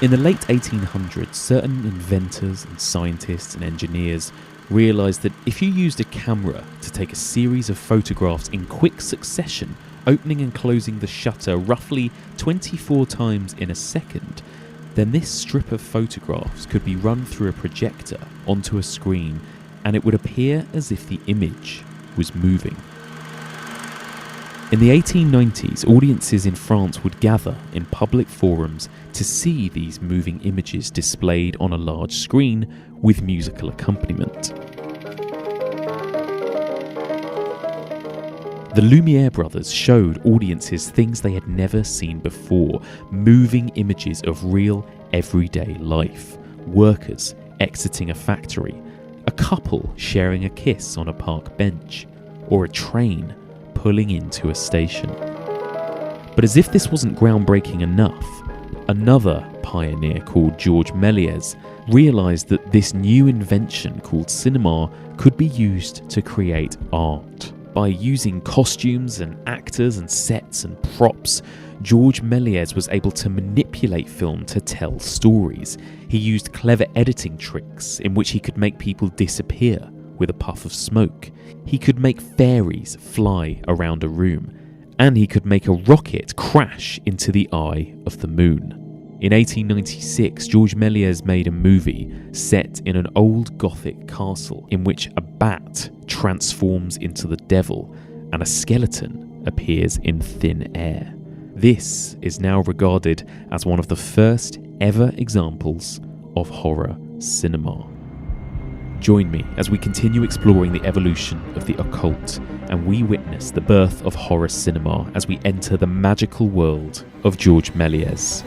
In the late 1800s, certain inventors and scientists and engineers realised that if you used a camera to take a series of photographs in quick succession, opening and closing the shutter roughly 24 times in a second, then this strip of photographs could be run through a projector onto a screen and it would appear as if the image was moving. In the 1890s, audiences in France would gather in public forums to see these moving images displayed on a large screen with musical accompaniment. The Lumiere brothers showed audiences things they had never seen before, moving images of real, everyday life. Workers exiting a factory, a couple sharing a kiss on a park bench, or a train pulling into a station. But as if this wasn't groundbreaking enough, another pioneer called Georges Méliès realised that this new invention called cinema could be used to create art. By using costumes and actors and sets and props, Georges Méliès was able to manipulate film to tell stories. He used clever editing tricks in which he could make people disappear with a puff of smoke. He could make fairies fly around a room, and he could make a rocket crash into the eye of the moon. In 1896, Georges Méliès made a movie set in an old Gothic castle in which a bat transforms into the devil and a skeleton appears in thin air. This is now regarded as one of the first ever examples of horror cinema. Join me as we continue exploring the evolution of the occult and we witness the birth of horror cinema as we enter the magical world of Georges Méliès.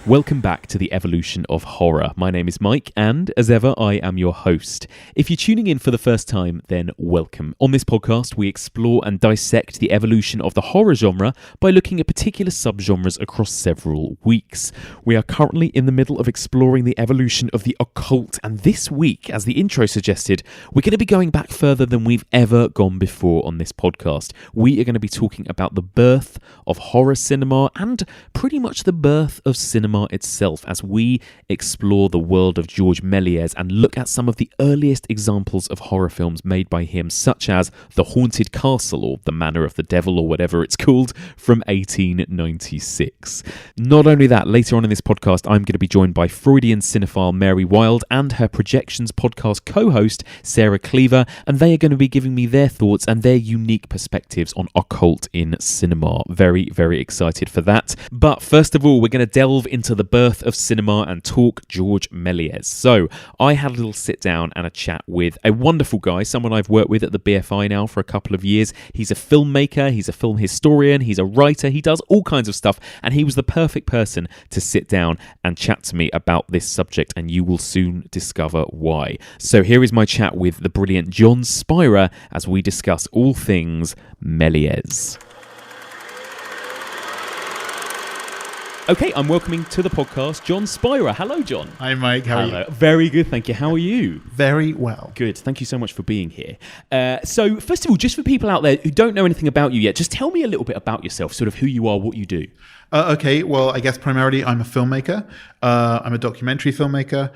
Welcome back to the evolution of horror. My name is Mike, and as ever, I am your host. If you're tuning in for the first time, then welcome. On this podcast, we explore and dissect the evolution of the horror genre by looking at particular subgenres across several weeks. We are currently in the middle of exploring the evolution of the occult, and this week, as the intro suggested, we're going to be going back further than we've ever gone before on this podcast. We are going to be talking about the birth of horror cinema and pretty much the birth of cinema itself as we explore the world of Georges Méliès and look at some of the earliest examples of horror films made by him, such as The Haunted Castle or The Manor of the Devil or whatever it's called from 1896. Not only that, later on in this podcast I'm going to be joined by Freudian cinephile Mary Wilde and her Projections podcast co-host Sarah Cleaver, and they are going to be giving me their thoughts and their unique perspectives on occult in cinema. Very, very excited for that. But first of all, we're going to delve into the birth of cinema and talk Georges Méliès. So I had a little sit down and a chat with a wonderful guy, someone I've worked with at the BFI now for a couple of years. He's a filmmaker, he's a film historian, he's a writer, he does all kinds of stuff, and he was the perfect person to sit down and chat to me about this subject, and you will soon discover why. So here is my chat with the brilliant Jon Spira as we discuss all things Méliès. Okay, I'm welcoming to the podcast Jon Spira. Hello, Jon. Hi, Mike. How are you? Very good, thank you. How are you? Very well. Good. Thank you so much for being here. So, first of all, just for people out there who don't know anything about you yet, just tell me a little bit about yourself, sort of who you are, what you do. Okay, well, I guess primarily I'm a filmmaker. I'm a documentary filmmaker,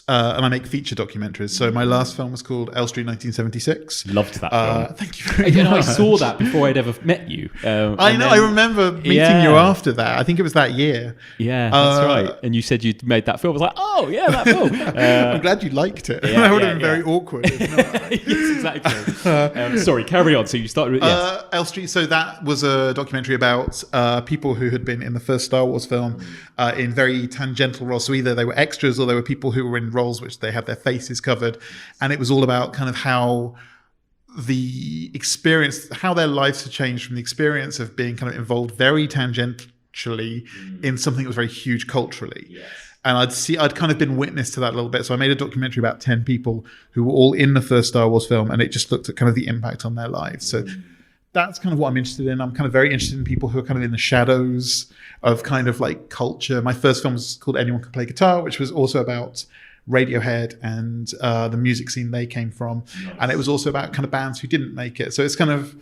and I make feature documentaries. So my last film was called Elstree 1976. Loved that film. Thank you very much. I saw that before I'd ever met you. I know. I remember meeting you after that. I think it was that year. Yeah, that's right. And you said you'd made that film. I was like, oh, yeah, that film. I'm glad you liked it. Yeah, that would have been very awkward. If not. Yes, exactly. Sorry, carry on. So you started with... Yes. Elstree, so that was a documentary about people who had been in the first Star Wars film in very tangential roles. So either they were extras or they were people who were in roles which they had their faces covered. And it was all about kind of how the experience, how their lives had changed from the experience of being kind of involved very tangentially in something that was very huge culturally. Yes. And I'd kind of been witness to that a little bit. So I made a documentary about 10 people who were all in the first Star Wars film, and it just looked at kind of the impact on their lives. So that's kind of what I'm interested in. I'm kind of very interested in people who are kind of in the shadows of kind of like culture. My first film was called Anyone Can Play Guitar, which was also about Radiohead and the music scene they came from. Nice. And it was also about kind of bands who didn't make it. So it's kind of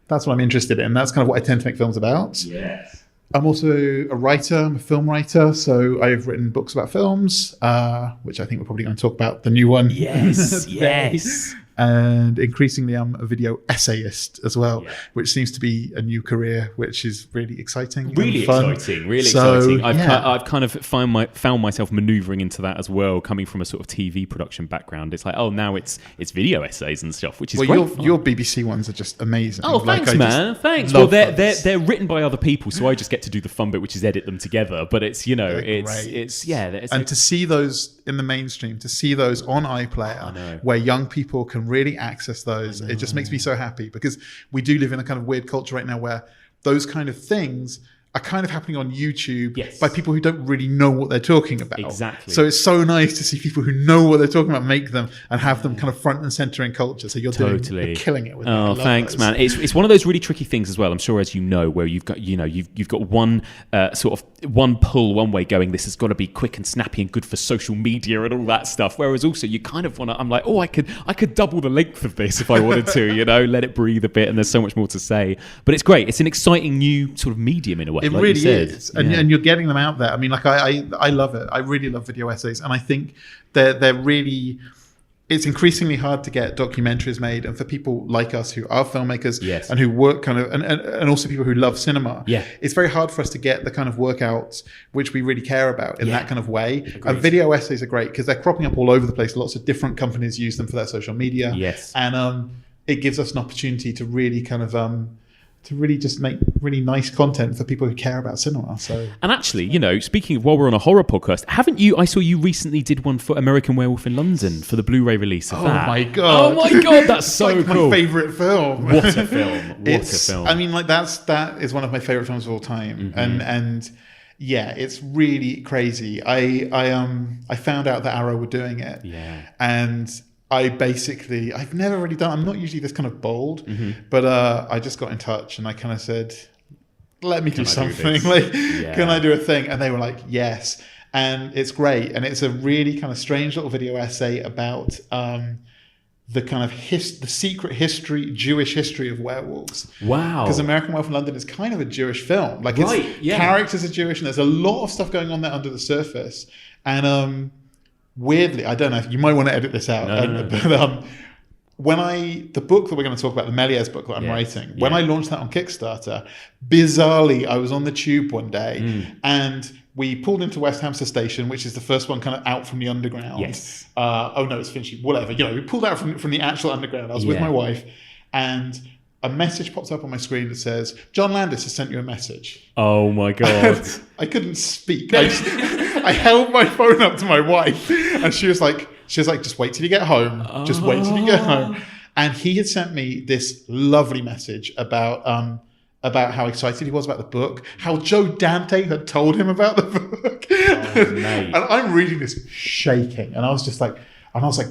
That's what I'm interested in. That's kind of what I tend to make films about. Yes. I'm also a writer. I'm a film writer. So I've written books about films, which I think we're probably going to talk about the new one. Yes, yes. And increasingly, I'm a video essayist as well, which seems to be a new career, which is really exciting. Really exciting. I've kind of found myself manoeuvring into that as well, coming from a sort of TV production background. It's like, oh, now it's video essays and stuff, which is great. Your BBC ones are just amazing. Oh, thanks, man. Thanks. Well, they're written by other people, so I just get to do the fun bit, which is edit them together. But it's and to see those in the mainstream, to see those on iPlayer, where young people can really access those, it just makes me so happy, because we do live in a kind of weird culture right now where those kind of things are kind of happening on YouTube by people who don't really know what they're talking about. Exactly. So it's so nice to see people who know what they're talking about make them and have them kind of front and center in culture. So you're killing it with it. Oh, thanks, man. It's one of those really tricky things as well, I'm sure, as you know, where you've got you've got one sort of one pull one way going, this has got to be quick and snappy and good for social media and all that stuff, whereas also you kind of want to, I'm like, oh, I could double the length of this if I wanted to, let it breathe a bit, and there's so much more to say. But it's great. It's an exciting new sort of medium in a way. It really is, and you're getting them out there. I mean, like I love it. I really love video essays, and I think they're really. It's increasingly hard to get documentaries made, and for people like us who are filmmakers and who work kind of, and also people who love cinema, it's very hard for us to get the kind of work out which we really care about in that kind of way. Agreed. And video essays are great because they're cropping up all over the place. Lots of different companies use them for their social media, and it gives us an opportunity to really kind of to really just make really nice content for people who care about cinema. So, and actually, speaking of, while we're on a horror podcast, haven't you? I saw you recently did one for American Werewolf in London for the Blu-ray release of that. Oh my god, that's so like cool! My favorite film. What a film! What a film! I mean, like that is one of my favorite films of all time, and yeah, it's really crazy. I found out that Arrow were doing it, and I've never really done, I'm not usually this kind of bold, but I just got in touch and I kind of said, let me do something. Can I do a thing? And they were like, yes. And it's great. And it's a really kind of strange little video essay about the kind of the secret history, Jewish history of werewolves. Wow. Because American Werewolf in London is kind of a Jewish film. Like characters are Jewish and there's a lot of stuff going on there under the surface. And weirdly, I don't know if you might want to edit this out. But the book that we're going to talk about, the Méliès book that I'm writing, when I launched that on Kickstarter, bizarrely, I was on the tube one day and we pulled into West Hampstead Station, which is the first one kind of out from the underground. Yes. Oh no, it's Finchley, whatever. We pulled out from the actual underground. I was with my wife, and a message pops up on my screen that says, John Landis has sent you a message. Oh my God. I couldn't speak. I held my phone up to my wife and she was like, just wait till you get home. Just wait till you get home. And he had sent me this lovely message about how excited he was about the book, how Joe Dante had told him about the book. Oh, and I'm reading this shaking. And I was like,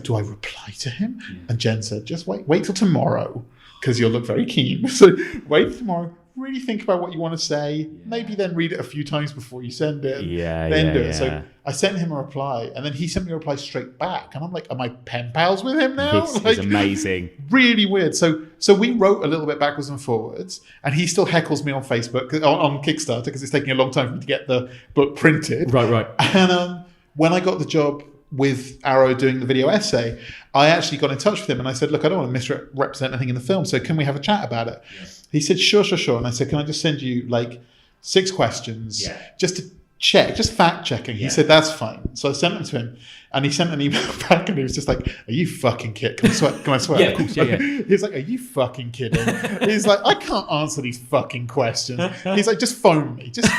do I reply to him? And Jen said, just wait till tomorrow, because you'll look very keen. So wait till tomorrow. Really think about what you want to say. Maybe then read it a few times before you send it. Then do it. So I sent him a reply, and then he sent me a reply straight back. And I'm like, am I pen pals with him now? This is amazing. Really weird. So we wrote a little bit backwards and forwards, and he still heckles me on Facebook, on Kickstarter, because it's taking a long time for me to get the book printed. Right. And when I got the job with Arrow doing the video essay, I actually got in touch with him and I said, look, I don't want to misrepresent anything in the film, so can we have a chat about it? He said, sure. And I said, can I just send you like 6 questions just to check, just fact checking? He said, that's fine. So I sent them to him, and he sent an email back, and he was just like, are you fucking kidding? Can I swear? Yeah, of course, He was like, are you fucking kidding? He's like, I can't answer these fucking questions. He's like, just phone me. Just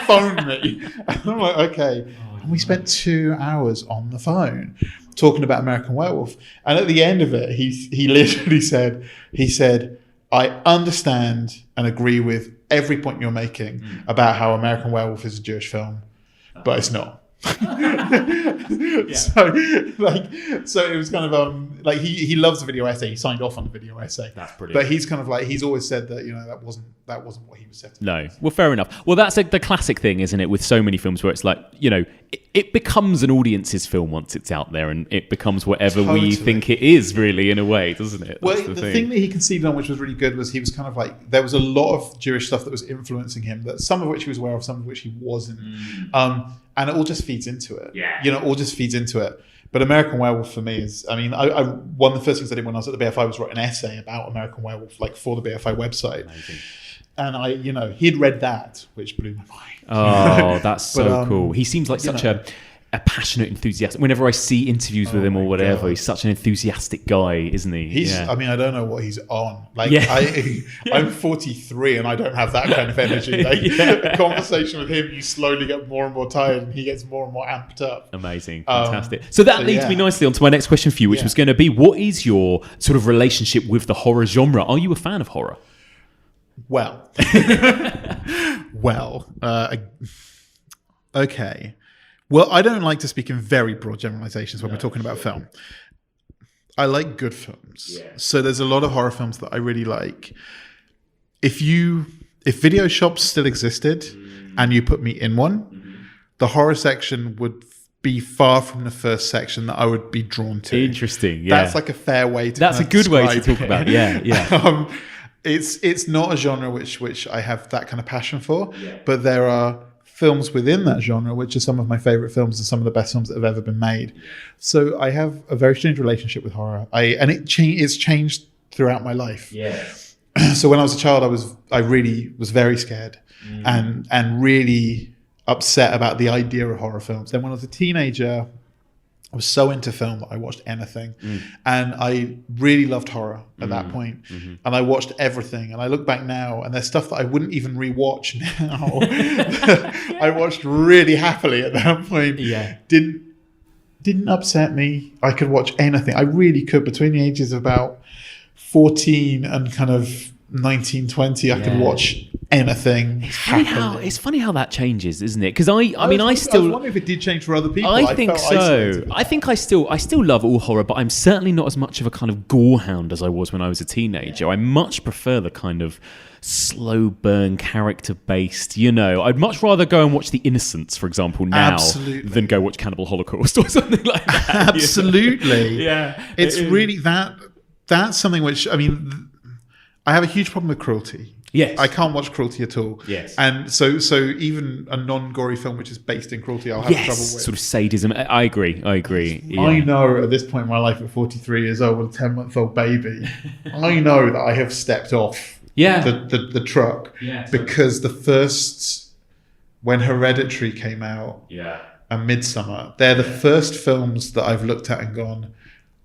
phone me. And I'm like, okay. And we spent 2 hours on the phone talking about American Werewolf. And at the end of it, he literally said, I understand and agree with every point you're making about how American Werewolf is a Jewish film, but it's not. So it was kind of like he loves the video essay. He signed off on the video essay. That's brilliant. But he's kind of like, he's always said that, that wasn't what he was set to do. No. Well, fair enough. Well, that's the classic thing, isn't it, with so many films where it's like, it becomes an audience's film once it's out there, and it becomes whatever we think it is, really, in a way, doesn't it? Well, the thing that he conceded on, which was really good, was he was kind of like, there was a lot of Jewish stuff that was influencing him, that some of which he was aware of, some of which he wasn't. And it all just feeds into it. Yeah. All just feeds into it. But American Werewolf for me is, I one of the first things I did when I was at the BFI was write an essay about American Werewolf, like for the BFI website. Amazing. And he'd read that, which blew my mind. Oh, that's so cool. He seems like such a passionate enthusiast. Whenever I see interviews with him or whatever, God, he's such an enthusiastic guy, isn't he? I mean, I don't know what he's on. I'm 43 and I don't have that kind of energy. A conversation with him, you slowly get more and more tired and he gets more and more amped up. Amazing. Fantastic. So that leads me nicely onto my next question for you, which was going to be, what is your sort of relationship with the horror genre? Are you a fan of horror? Well, okay. Well, I don't like to speak in very broad generalizations when we're talking about film. I like good films. Yeah. So there's a lot of horror films that I really like. If video shops still existed and you put me in one, the horror section would be far from the first section that I would be drawn to. Interesting. Yeah. That's like a fair way to That's a good way to talk about it. Yeah. It's not a genre which I have that kind of passion for, but there are films within that genre which are some of my favorite films and some of the best films that have ever been made. So I have a very strange relationship with horror. It's changed throughout my life. Yes. So when I was a child, I really was very scared and really upset about the idea of horror films. Then when I was a teenager, I was so into film that I watched anything. And I really loved horror at that point. And I watched everything. And I look back now and there's stuff that I wouldn't even rewatch now. I watched really happily at that point. Yeah. Didn't upset me. I could watch anything. I really could. Between the ages of about 14 and kind of 19, 20, I could watch anything. It's funny how that changes, isn't it? Because I was wondering if it did change for other people. I think so. I think I still love all horror, but I'm certainly not as much of a kind of gore hound as I was when I was a teenager. I much prefer the kind of slow burn, character based. I'd much rather go and watch The Innocents, for example, now than go watch Cannibal Holocaust or something like that. Absolutely. Yeah. It's really that's something which, I have a huge problem with cruelty. Yes. I can't watch cruelty at all. Yes. And so even a non-gory film which is based in cruelty, I'll have trouble with. Sort of sadism. I agree. Yeah. I know at this point in my life at 43 years old with a 10-month-old baby, I know that I have stepped off the truck because the first, when Hereditary came out and Midsommar, they're the first films that I've looked at and gone,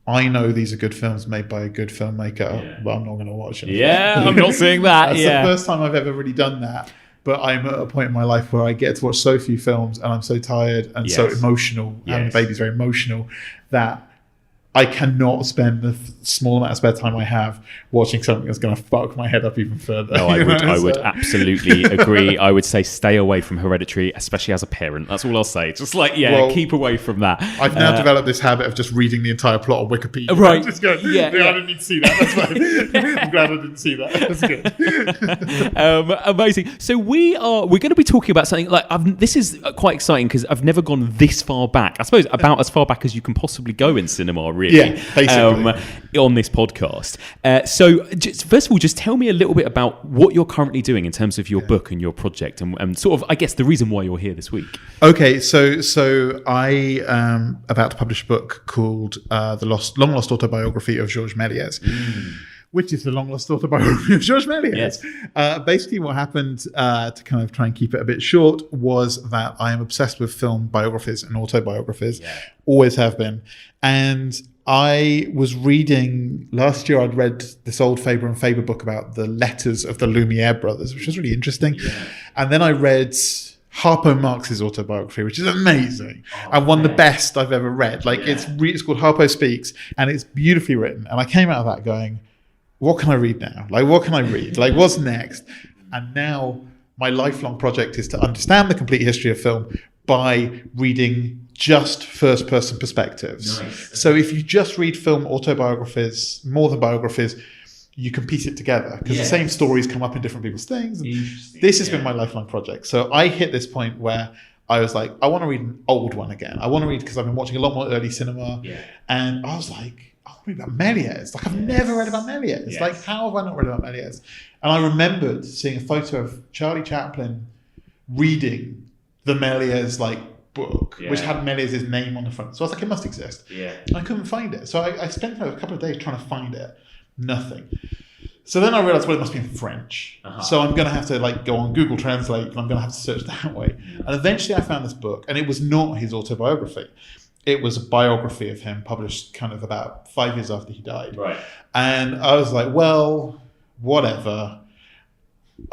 I know these are good films made by a good filmmaker, but I'm not going to watch them. Yeah, I'm not seeing that. That's the first time I've ever really done that. But I'm at a point in my life where I get to watch so few films and I'm so tired and so emotional, and the baby's very emotional, that I cannot spend the small amount of spare time I have watching something that's going to fuck my head up even further. No, I would absolutely agree. I would say stay away from Hereditary, especially as a parent. That's all I'll say. Just keep away from that. I've now developed this habit of just reading the entire plot on Wikipedia. Right. Just going, I didn't need to see that. That's fine. I'm glad I didn't see that. That's good. Amazing. So we're going to be talking about something like, this is quite exciting because I've never gone this far back. I suppose about as far back as you can possibly go in cinema, really. Yeah, basically. On this podcast. So first of all, just tell me a little bit about what you're currently doing in terms of your book and your project and sort of, I guess, the reason why you're here this week. Okay, so I am about to publish a book called The Long Lost Autobiography of Georges Méliès. Which is the long lost autobiography of Georges Méliès. Yes. Basically what happened, to kind of try and keep it a bit short, was that I am obsessed with film biographies and autobiographies. Always have been. And I was reading, last year I'd read this old Faber and Faber book about the letters of the Lumiere brothers, which was really interesting. And then I read Harpo Marx's autobiography, which is amazing and one of the best I've ever read. It's called Harpo Speaks and it's beautifully written. And I came out of that going, what can I read now? What can I read? What's next? And now my lifelong project is to understand the complete history of film, by reading just first-person perspectives. Nice. So if you just read film autobiographies, more than biographies, you can piece it together because the same stories come up in different people's things. And this has been my lifelong project. So I hit this point where I was like, I want to read an old one again. I want to read, because I've been watching a lot more early cinema. Yeah. And I was like, I want to read about Méliès. Like, I've never read about Méliès. Yes. Like, how have I not read about Méliès? And I remembered seeing a photo of Charlie Chaplin reading the Méliès, like, book, which had Méliès' name on the front. So I was like, it must exist. Yeah. I couldn't find it. So I spent a couple of days trying to find it. Nothing. So then I realized, well, it must be in French. So I'm going to have to like go on Google Translate, and I'm going to have to search that way. And eventually I found this book, and it was not his autobiography. It was a biography of him published kind of about 5 years after he died. Right. And I was like, well, whatever.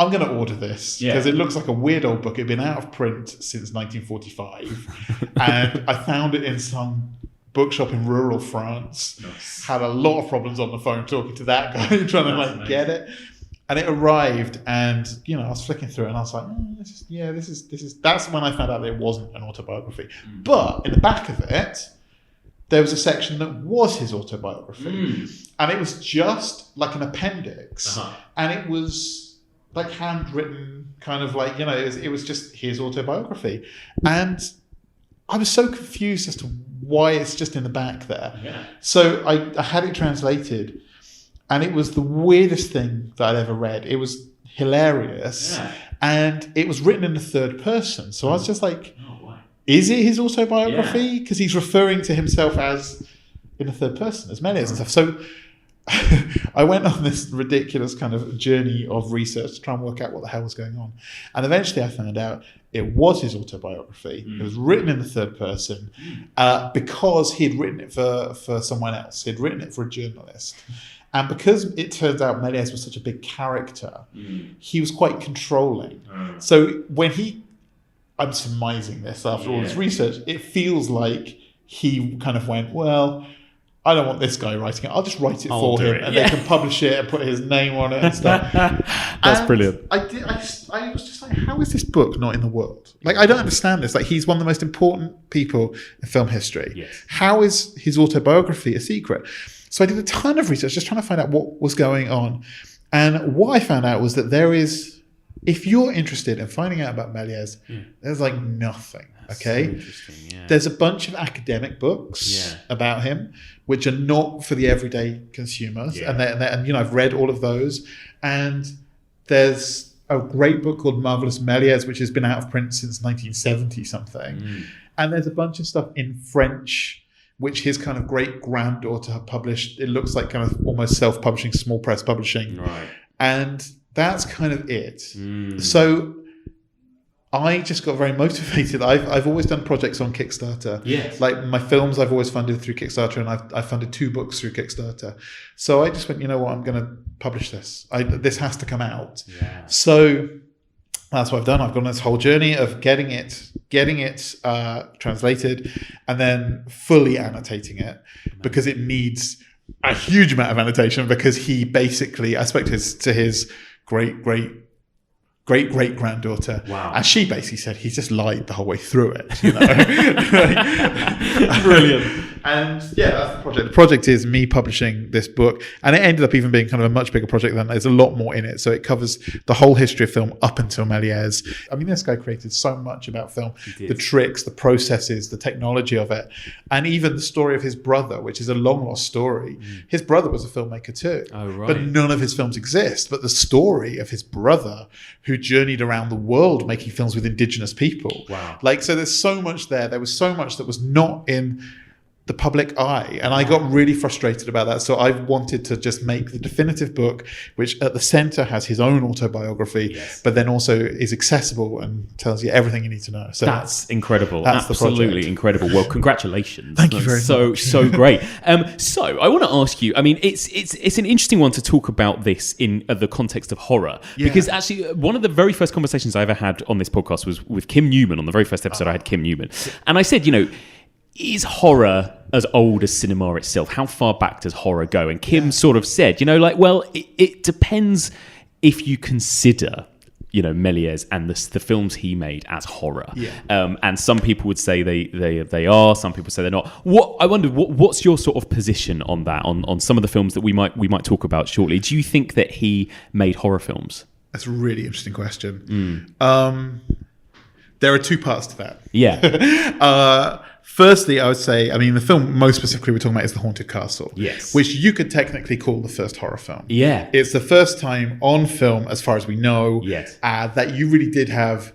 I'm going to order this because it looks like a weird old book. It had been out of print since 1945. And I found it in some bookshop in rural France. Nice. Had a lot of problems on the phone talking to that guy trying to get it. And it arrived, and I was flicking through it, and I was like, this is. That's when I found out that it wasn't an autobiography. But in the back of it, there was a section that was his autobiography, and it was just like an appendix, and it was like handwritten, kind of like it was just his autobiography, and I was so confused as to why it's just in the back there. Yeah. So I had it translated, and it was the weirdest thing that I'd ever read. It was hilarious, and it was written in the third person. So I was just like, is it his autobiography? Because he's referring to himself as in the third person, as Méliès and stuff. So I went on this ridiculous kind of journey of research to try and work out what the hell was going on. And eventually I found out it was his autobiography. It was written in the third person because he'd written it for someone else. He'd written it for a journalist. And because it turns out Méliès was such a big character, he was quite controlling. So when I'm surmising this after all this research, it feels like he kind of went, well, I don't want this guy writing it. I'll just write it for him, and they can publish it and put his name on it and stuff. That's brilliant. I was just like, how is this book not in the world? Like, I don't understand this. Like, he's one of the most important people in film history. Yes. How is his autobiography a secret? So I did a ton of research just trying to find out what was going on. And what I found out was that there is, if you're interested in finding out about Méliès, there's like nothing. That's okay. So interesting, yeah. There's a bunch of academic books about him, which are not for the everyday consumers. Yeah. And I've read all of those. And there's a great book called Marvelous Méliès, which has been out of print since 1970 something. And there's a bunch of stuff in French, which his kind of great granddaughter published. It looks like kind of almost self-publishing, small press publishing. Right. And that's kind of it. So I just got very motivated. I've always done projects on Kickstarter. Yes. Like my films I've always funded through Kickstarter, and I've funded 2 books through Kickstarter. So I just went, you know what, I'm going to publish this. This has to come out. Yeah. So that's what I've done. I've gone on this whole journey of getting it translated, and then fully annotating it because it needs a huge amount of annotation, because he basically, I spoke to his great granddaughter. Wow. And she basically said he just lied the whole way through it. Brilliant. And that's the project. The project is me publishing this book, and it ended up even being kind of a much bigger project than there's a lot more in it. So it covers the whole history of film up until Méliès. I mean, this guy created so much about film, the tricks, the processes, the technology of it, and even the story of his brother, which is a long lost story. His brother was a filmmaker too, but none of his films exist. But the story of his brother, who journeyed around the world making films with indigenous people. Wow. So there's so much there. There was so much that was not in the public eye, and I got really frustrated about that. So I wanted to just make the definitive book, which at the center has his own autobiography, but then also is accessible and tells you everything you need to know. So that's incredible. That's absolutely incredible. Well, congratulations. Thank you very much. So great. So I want to ask you, I mean, it's an interesting one to talk about this in the context of horror, because actually one of the very first conversations I ever had on this podcast was with Kim Newman. On the very first episode, I had Kim Newman, and I said, is horror as old as cinema itself? How far back does horror go? And Kim sort of said, well, it depends if you consider, Méliès and the films he made as horror. Yeah. And some people would say they are. Some people say they're not. What's your sort of position on that? On some of the films that we might talk about shortly. Do you think that he made horror films? That's a really interesting question. There are two parts to that. Yeah. Firstly, I would say, the film most specifically we're talking about is The Haunted Castle. Yes. Which you could technically call the first horror film. Yeah. It's the first time on film, as far as we know, yes, that you really did have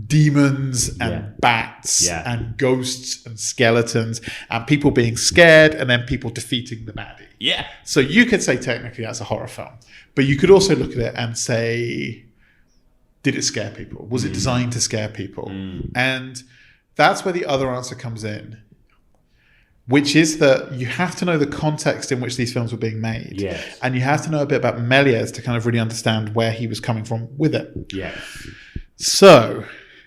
demons and bats and ghosts and skeletons and people being scared and then people defeating the baddie. Yeah. So you could say technically that's a horror film. But you could also look at it and say, did it scare people? Was it designed to scare people? And that's where the other answer comes in, which is that you have to know the context in which these films were being made. Yes. And you have to know a bit about Méliès to kind of really understand where he was coming from with it. Yeah. So,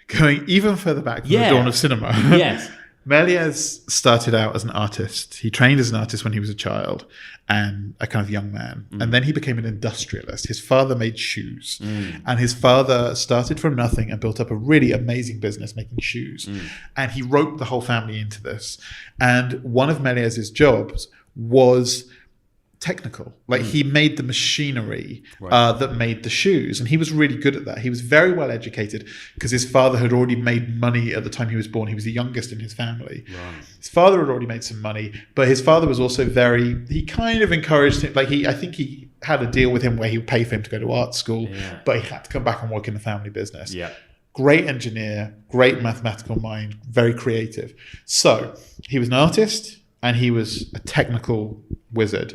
going even further back to the dawn of cinema. Yes. Méliès started out as an artist. He trained as an artist when he was a child and a kind of young man. And then he became an industrialist. His father made shoes. And his father started from nothing and built up a really amazing business making shoes. And he roped the whole family into this. And one of Méliès's jobs was technical. Like he made the machinery that made the shoes, and he was really good at that. He was very well educated because his father had already made money at the time he was born. He was the youngest in his family. His father had already made some money, but his father was also he kind of encouraged him. Like I think he had a deal with him where he would pay for him to go to art school, but he had to come back and work in the family business. Great engineer, great mathematical mind, very creative. So he was an artist and he was a technical wizard.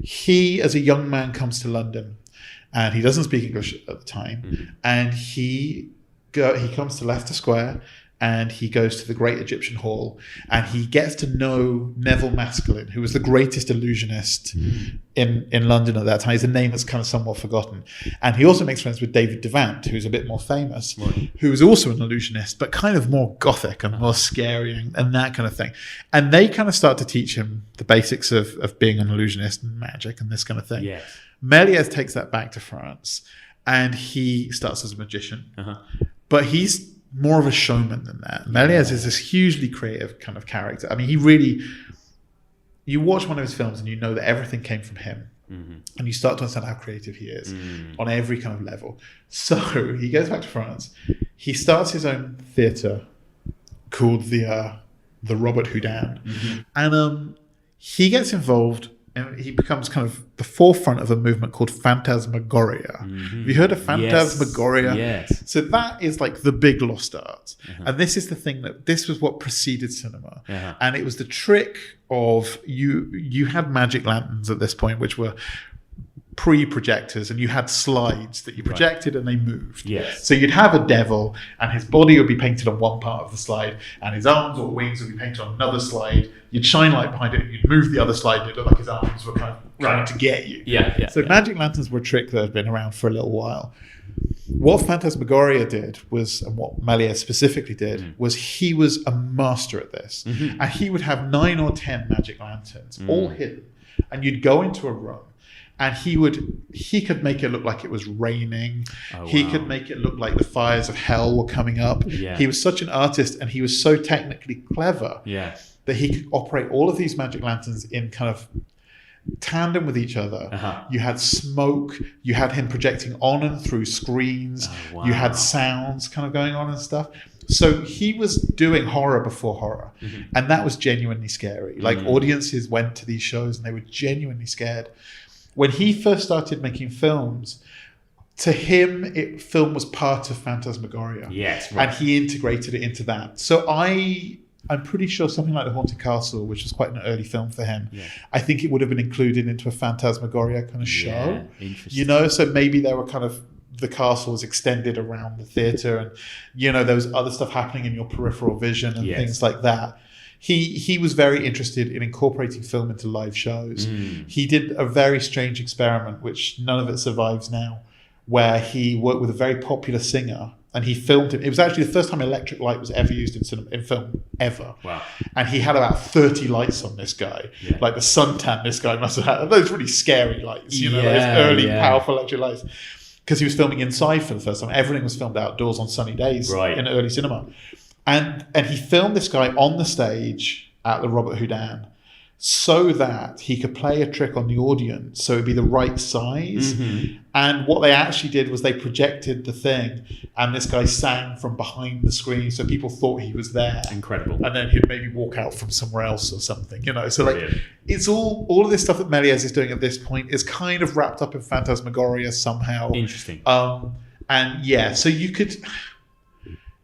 He, as a young man, comes to London, and he doesn't speak English at the time. And he comes to Leicester Square, and he goes to the Great Egyptian Hall, and he gets to know Neville Maskelyne, who was the greatest illusionist in London at that time. He's a name that's kind of somewhat forgotten. And he also makes friends with David Devant, who's a bit more famous, who is also an illusionist, but kind of more gothic and more scary and that kind of thing. And they kind of start to teach him the basics of being an illusionist and magic and this kind of thing. Yes. Méliès takes that back to France, and he starts as a magician. But he's more of a showman than that. Méliès is this hugely creative kind of character. I mean, you watch one of his films and you know that everything came from him. And you start to understand how creative he is on every kind of level. So he goes back to France. He starts his own theatre called the Robert Houdin. And he gets involved, and he becomes kind of the forefront of a movement called phantasmagoria. Have you heard of phantasmagoria? Yes. So that is like the big lost art. And this is the thing this was what preceded cinema. And it was the trick of you had magic lanterns at this point, which were pre-projectors, and you had slides that you projected and they moved. So you'd have a devil and his body would be painted on one part of the slide and his arms or wings would be painted on another slide. You'd shine light behind it and you'd move the other slide and it looked like his arms were kind of trying to get you. So magic lanterns were a trick that had been around for a little while. What Phantasmagoria did was, and what Méliès specifically did, was he was a master at this. And he would have 9 or 10 magic lanterns, all hidden. And you'd go into a room and he could make it look like it was raining. He could make it look like the fires of hell were coming up. He was such an artist, and he was so technically clever that he could operate all of these magic lanterns in kind of tandem with each other. You had smoke, you had him projecting on and through screens, you had sounds kind of going on and stuff. So he was doing horror before horror, and that was genuinely scary. Like audiences went to these shows and they were genuinely scared. When he first started making films, to him, film was part of Phantasmagoria. And he integrated it into that. So I'm pretty sure something like The Haunted Castle, which was quite an early film for him, I think it would have been included into a Phantasmagoria kind of show. So maybe there were kind of, the castle was extended around the theatre, and there was other stuff happening in your peripheral vision and things like that. He was very interested in incorporating film into live shows. He did a very strange experiment, which none of it survives now, where he worked with a very popular singer and he filmed him. It was actually the first time electric light was ever used in film ever. And he had about 30 lights on this guy. Like the suntan this guy must have had. Those really scary lights, those early powerful electric lights. because he was filming inside for the first time. Everything was filmed outdoors on sunny days in early cinema. And he filmed this guy on the stage at the Robert Houdin so that he could play a trick on the audience so it'd be the right size. And what they actually did was they projected the thing, and this guy sang from behind the screen so people thought he was there. Incredible. And then he'd maybe walk out from somewhere else or something, you know. So like, it's all of this stuff that Méliès is doing at this point is kind of wrapped up in phantasmagoria somehow. Interesting. And yeah, so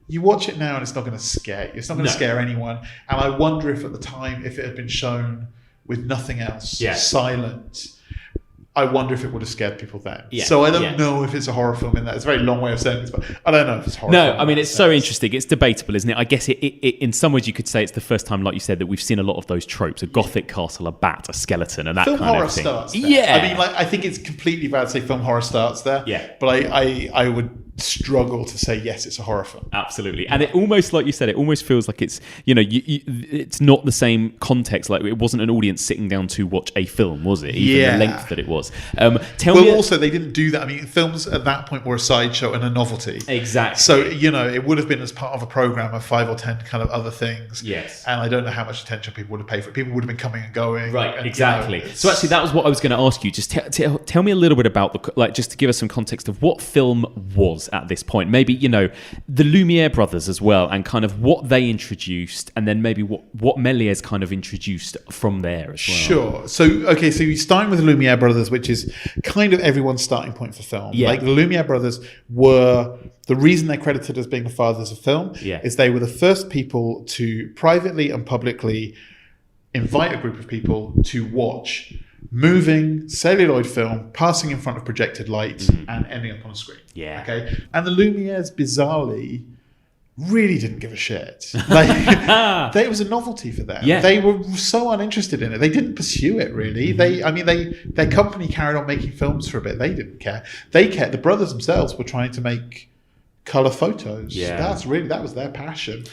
you watch it now and it's not going to scare you. It's not going to scare anyone. And I wonder if at the time, if it had been shown with nothing else, silent, I wonder if it would have scared people then. So I don't know if it's a horror film in that. It's a very long way of saying this, but I don't know if it's horror film. No, I mean, it's so interesting. It's debatable, isn't it? I guess it in some ways you could say it's the first time, like you said, that we've seen a lot of those tropes: a gothic castle, a bat, a skeleton, and that film kind horror of thing. Starts there. Yeah. I mean, like, I think it's completely bad to say film horror starts there. Yeah. But I would struggle to say yes, it's a horror film. Absolutely. And it almost, like you said, it almost feels like it's, you know, it's not the same context. Like, it wasn't an audience sitting down to watch a film, was it? Even the length that it was. Also, they didn't do that. I mean, films at that point were a sideshow and a novelty. Exactly. So, you know, it would have been as part of a program of 5 or 10 kind of other things. Yes. And I don't know how much attention people would have paid for it. People would have been coming and going. Right, and, exactly. You know, so actually, that was what I was going to ask you. Just tell me a little bit about just to give us some context of what film was at this point. Maybe, you know, the Lumiere brothers as well, and kind of what they introduced, and then maybe what Méliès kind of introduced from there as well. Sure. So you're starting with the Lumiere brothers, which is kind of everyone's starting point for film. Yeah. Like, the Lumiere brothers were, the reason they're credited as being the fathers of film is they were the first people to privately and publicly invite a group of people to watch moving celluloid film passing in front of projected light and ending up on a screen. Yeah. Okay. And the Lumieres, bizarrely, really didn't give a shit. Like, it was a novelty for them. Yeah. They were so uninterested in it. They didn't pursue it, really. Their company carried on making films for a bit. They didn't care. They cared. The brothers themselves were trying to make color photos. Yeah. That was their passion.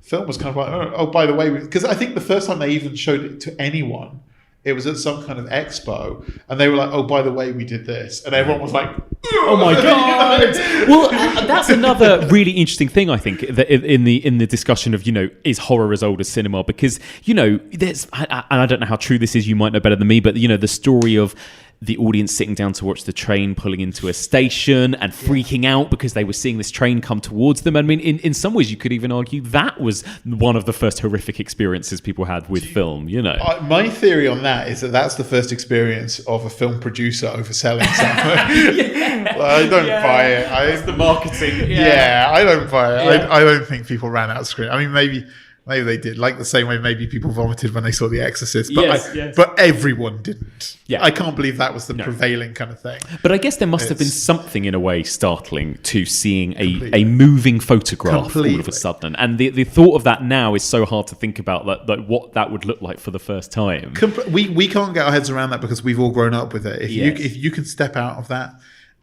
Film was kind of like, oh, by the way, because I think the first time they even showed it to anyone, it was at some kind of expo, and they were like, oh, by the way, we did this. And everyone was like, oh my God. Well, that's another really interesting thing, I think, in the discussion of, you know, is horror as old as cinema? Because, you know, there's, and I don't know how true this is, you might know better than me, but, you know, the story of the audience sitting down to watch the train pulling into a station and freaking out because they were seeing this train come towards them. I mean, in some ways, you could even argue that was one of the first horrific experiences people had with film, you know. My theory on that is that that's the first experience of a film producer overselling something. I don't buy it. It's the marketing. I don't buy it. Yeah. I don't think people ran out of screen. I mean, maybe they did, like the same way maybe people vomited when they saw The Exorcist, but but everyone didn't. I can't believe that was the prevailing kind of thing. But I guess there must have been something in a way startling to seeing a moving photograph all of a sudden, and the thought of that now is so hard to think about, that what that would look like for the first time. We can't get our heads around that because we've all grown up with it. If you can step out of that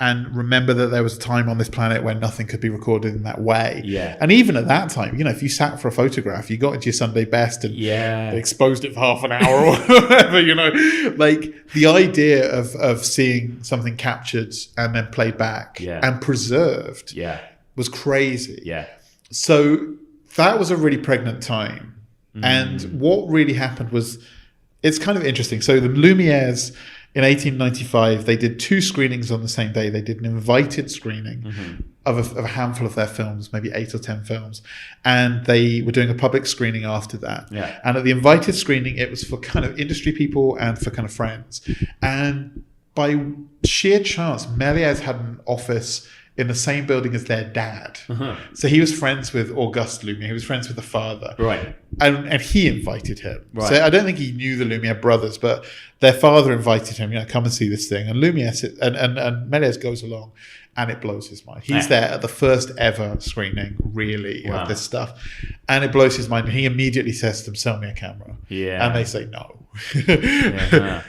and remember that there was a time on this planet when nothing could be recorded in that way. Yeah. And even at that time, you know, if you sat for a photograph, you got into your Sunday best and exposed it for half an hour or whatever, you know. Like, the idea of seeing something captured and then played back and preserved was crazy. Yeah. So that was a really pregnant time. And what really happened was, it's kind of interesting. So the Lumieres, in 1895, they did 2 screenings on the same day. They did an invited screening of a handful of their films, maybe 8 or 10 films. And they were doing a public screening after that. Yeah. And at the invited screening, it was for kind of industry people and for kind of friends. And by sheer chance, Méliès had an office in the same building as their dad. So he was friends with Auguste Lumiere. He was friends with the father. Right. And he invited him. Right. So I don't think he knew the Lumiere brothers, but their father invited him, you know, come and see this thing. And Lumiere and Méliès goes along, and it blows his mind. He's there at the first ever screening, really, of this stuff. And it blows his mind. And he immediately says to them, sell me a camera. Yeah. And they say no.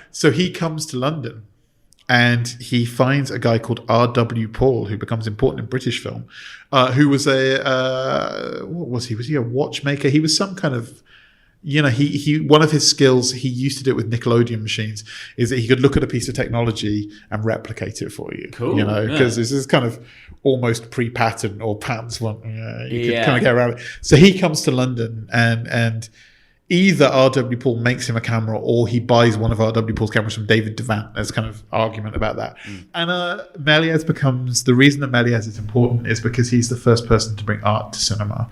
So he comes to London. And he finds a guy called R.W. Paul, who becomes important in British film, who was what was he? Was he a watchmaker? He was some kind of he one of his skills, he used to do it with Nickelodeon machines, is that he could look at a piece of technology and replicate it for you. Cool. Because this is kind of almost pre-patent or patents one. You could kind of get around it. So he comes to London and either R.W. Paul makes him a camera or he buys one of R.W. Paul's cameras from David Devant. There's kind of argument about that. And Méliès becomes, the reason that Méliès is important is because he's the first person to bring art to cinema.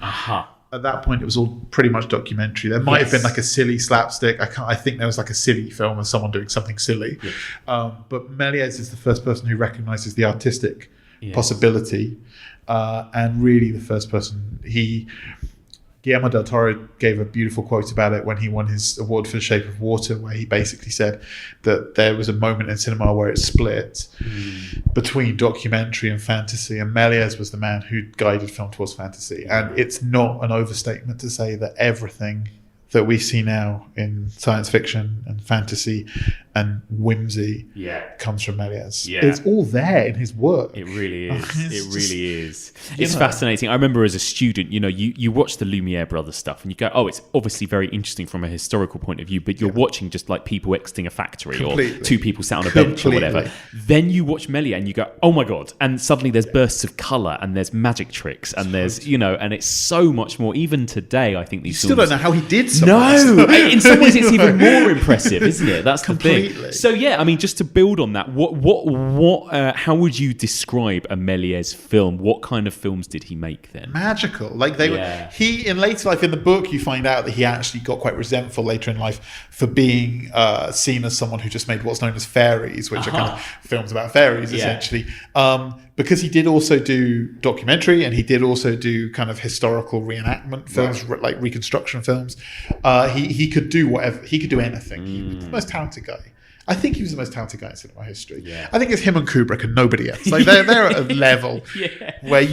At that point, it was all pretty much documentary. There might have been like a silly slapstick. I think there was like a silly film of someone doing something silly. But Méliès is the first person who recognizes the artistic possibility, and really the first person. Guillermo del Toro gave a beautiful quote about it when he won his award for The Shape of Water, where he basically said that there was a moment in cinema where it split between documentary and fantasy, and Méliès was the man who guided film towards fantasy. And it's not an overstatement to say that everything that we see now in science fiction and fantasy and whimsy comes from Méliès. It's all there in his work. It really is. It's fascinating. I remember as a student, you watch the Lumiere brothers stuff and you go, oh, it's obviously very interesting from a historical point of view, but you're watching just like people exiting a factory or two people sat on a bench or whatever. Then you watch Méliès and you go, oh my God. And suddenly there's bursts of colour and there's magic tricks and there's, and it's so much more. Even today, I think these films... still don't know how he did something. No! In some ways, it's even more impressive, isn't it? That's the thing. So just to build on that, how would you describe a Méliès film? What kind of films did he make then? Magical. Like they were. He, in later life, in the book, you find out that he actually got quite resentful later in life for being seen as someone who just made what's known as fairies, which are kind of films about fairies, essentially. Because he did also do documentary and he did also do kind of historical reenactment films, like reconstruction films. He could do whatever. He could do anything. He was the most talented guy. I think he was the most talented guy in cinema history. I think it's him and Kubrick and nobody else. Like they're at a level where,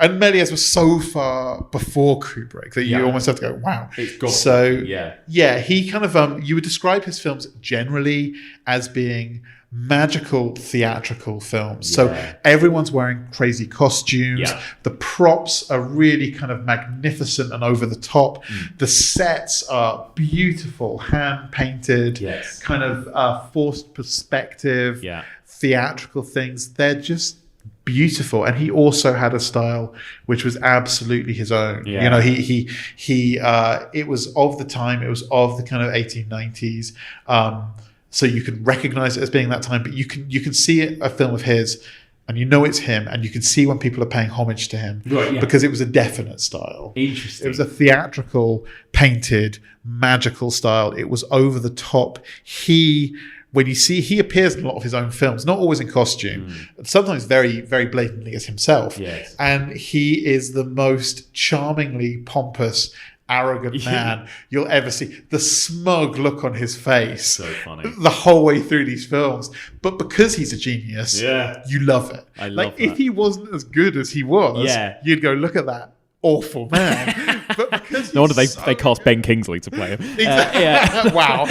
and Méliès was so far before Kubrick that you almost have to go, wow. So he kind of, you would describe his films generally as being magical theatrical films. So everyone's wearing crazy costumes. The props are really kind of magnificent and over the top. The sets are beautiful, hand painted, kind of forced perspective, theatrical things. They're just beautiful. And he also had a style which was absolutely his own. He it was of the time. It was of the kind of 1890s. So you can recognize it as being that time, but you can see a film of his and it's him, and you can see when people are paying homage to him because it was a definite style. Interesting. It was a theatrical, painted, magical style. It was over the top. He appears in a lot of his own films, not always in costume, sometimes very, very blatantly as himself. And he is the most charmingly pompous, arrogant man you'll ever see. The smug look on his face, so funny, the whole way through these films. But because he's a genius, you love it. I love that. If he wasn't as good as he was, you'd go, look at that awful man. But because no wonder they cast Ben Kingsley to play him. Wow.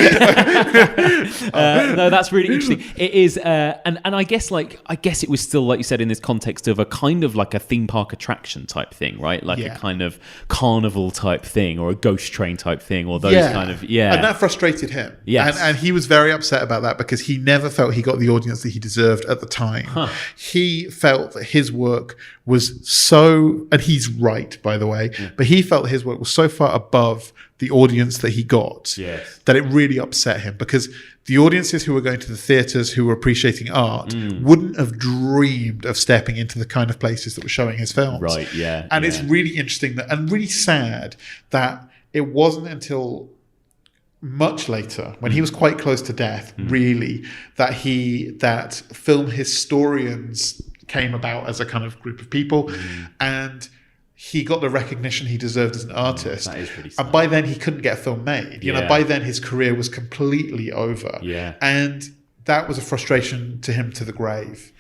No, that's really interesting. It is, and I guess it was still, like you said, in this context of a kind of like a theme park attraction type thing, right? Like a kind of carnival type thing or a ghost train type thing or those kind of And that frustrated him. And he was very upset about that because he never felt he got the audience that he deserved at the time. He felt that his work was so, and he's right, by the way, but he felt his work was so far above the audience that he got that it really upset him, because the audiences who were going to the theatres who were appreciating art wouldn't have dreamed of stepping into the kind of places that were showing his films. And it's really interesting and really sad that it wasn't until much later, when he was quite close to death, really, that film historians came about as a kind of group of people, and he got the recognition he deserved as an artist. That is pretty sad. And by then he couldn't get a film made. By then his career was completely over. And that was a frustration to him to the grave.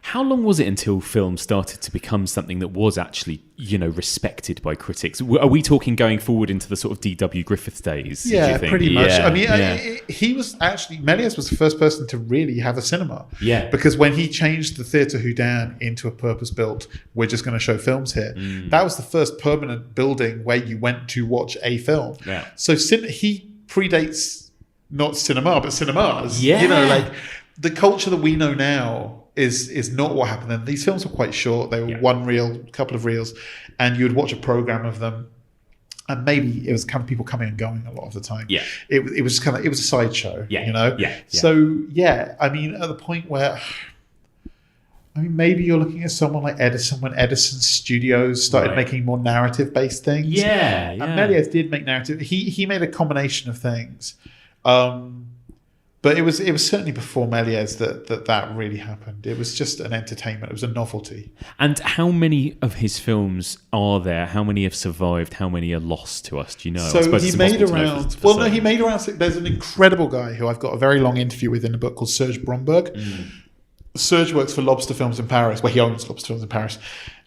How long was it until film started to become something that was actually, respected by critics? Are we talking going forward into the sort of D.W. Griffith days? Yeah, pretty much. Yeah, I mean, he was actually, Méliès was the first person to really have a cinema. Yeah. Because when he changed the Theatre Houdin into a purpose-built, we're just going to show films here, that was the first permanent building where you went to watch a film. Yeah. So he predates not cinema, but cinemas. Yeah. The culture that we know now is not what happened then. These films were quite short. They were one reel, couple of reels, and you would watch a program of them, and maybe it was kind of people coming and going a lot of the time. Yeah, it was a sideshow. Yeah. So I mean, at the point where, maybe you're looking at someone like Edison when Edison Studios started making more narrative-based things. Yeah. And Méliès did make narrative. He made a combination of things. But it was certainly before Méliès that really happened. It was just an entertainment. It was a novelty. And how many of his films are there? How many have survived? How many are lost to us? Do you know? So he made around... he made around... There's an incredible guy who I've got a very long interview with in a book called Serge Bromberg. Serge works for Lobster Films in Paris, where he owns Lobster Films in Paris.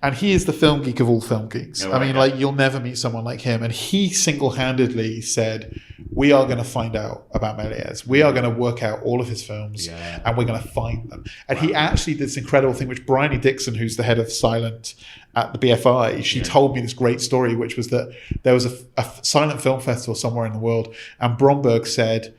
And he is the film geek of all film geeks. You'll never meet someone like him. And he single-handedly said, we are going to find out about Méliès. We are going to work out all of his films, and we're going to find them. And he actually did this incredible thing, which Bryony Dixon, who's the head of Silent at the BFI, she told me this great story, which was that there was a silent film festival somewhere in the world, and Bromberg said,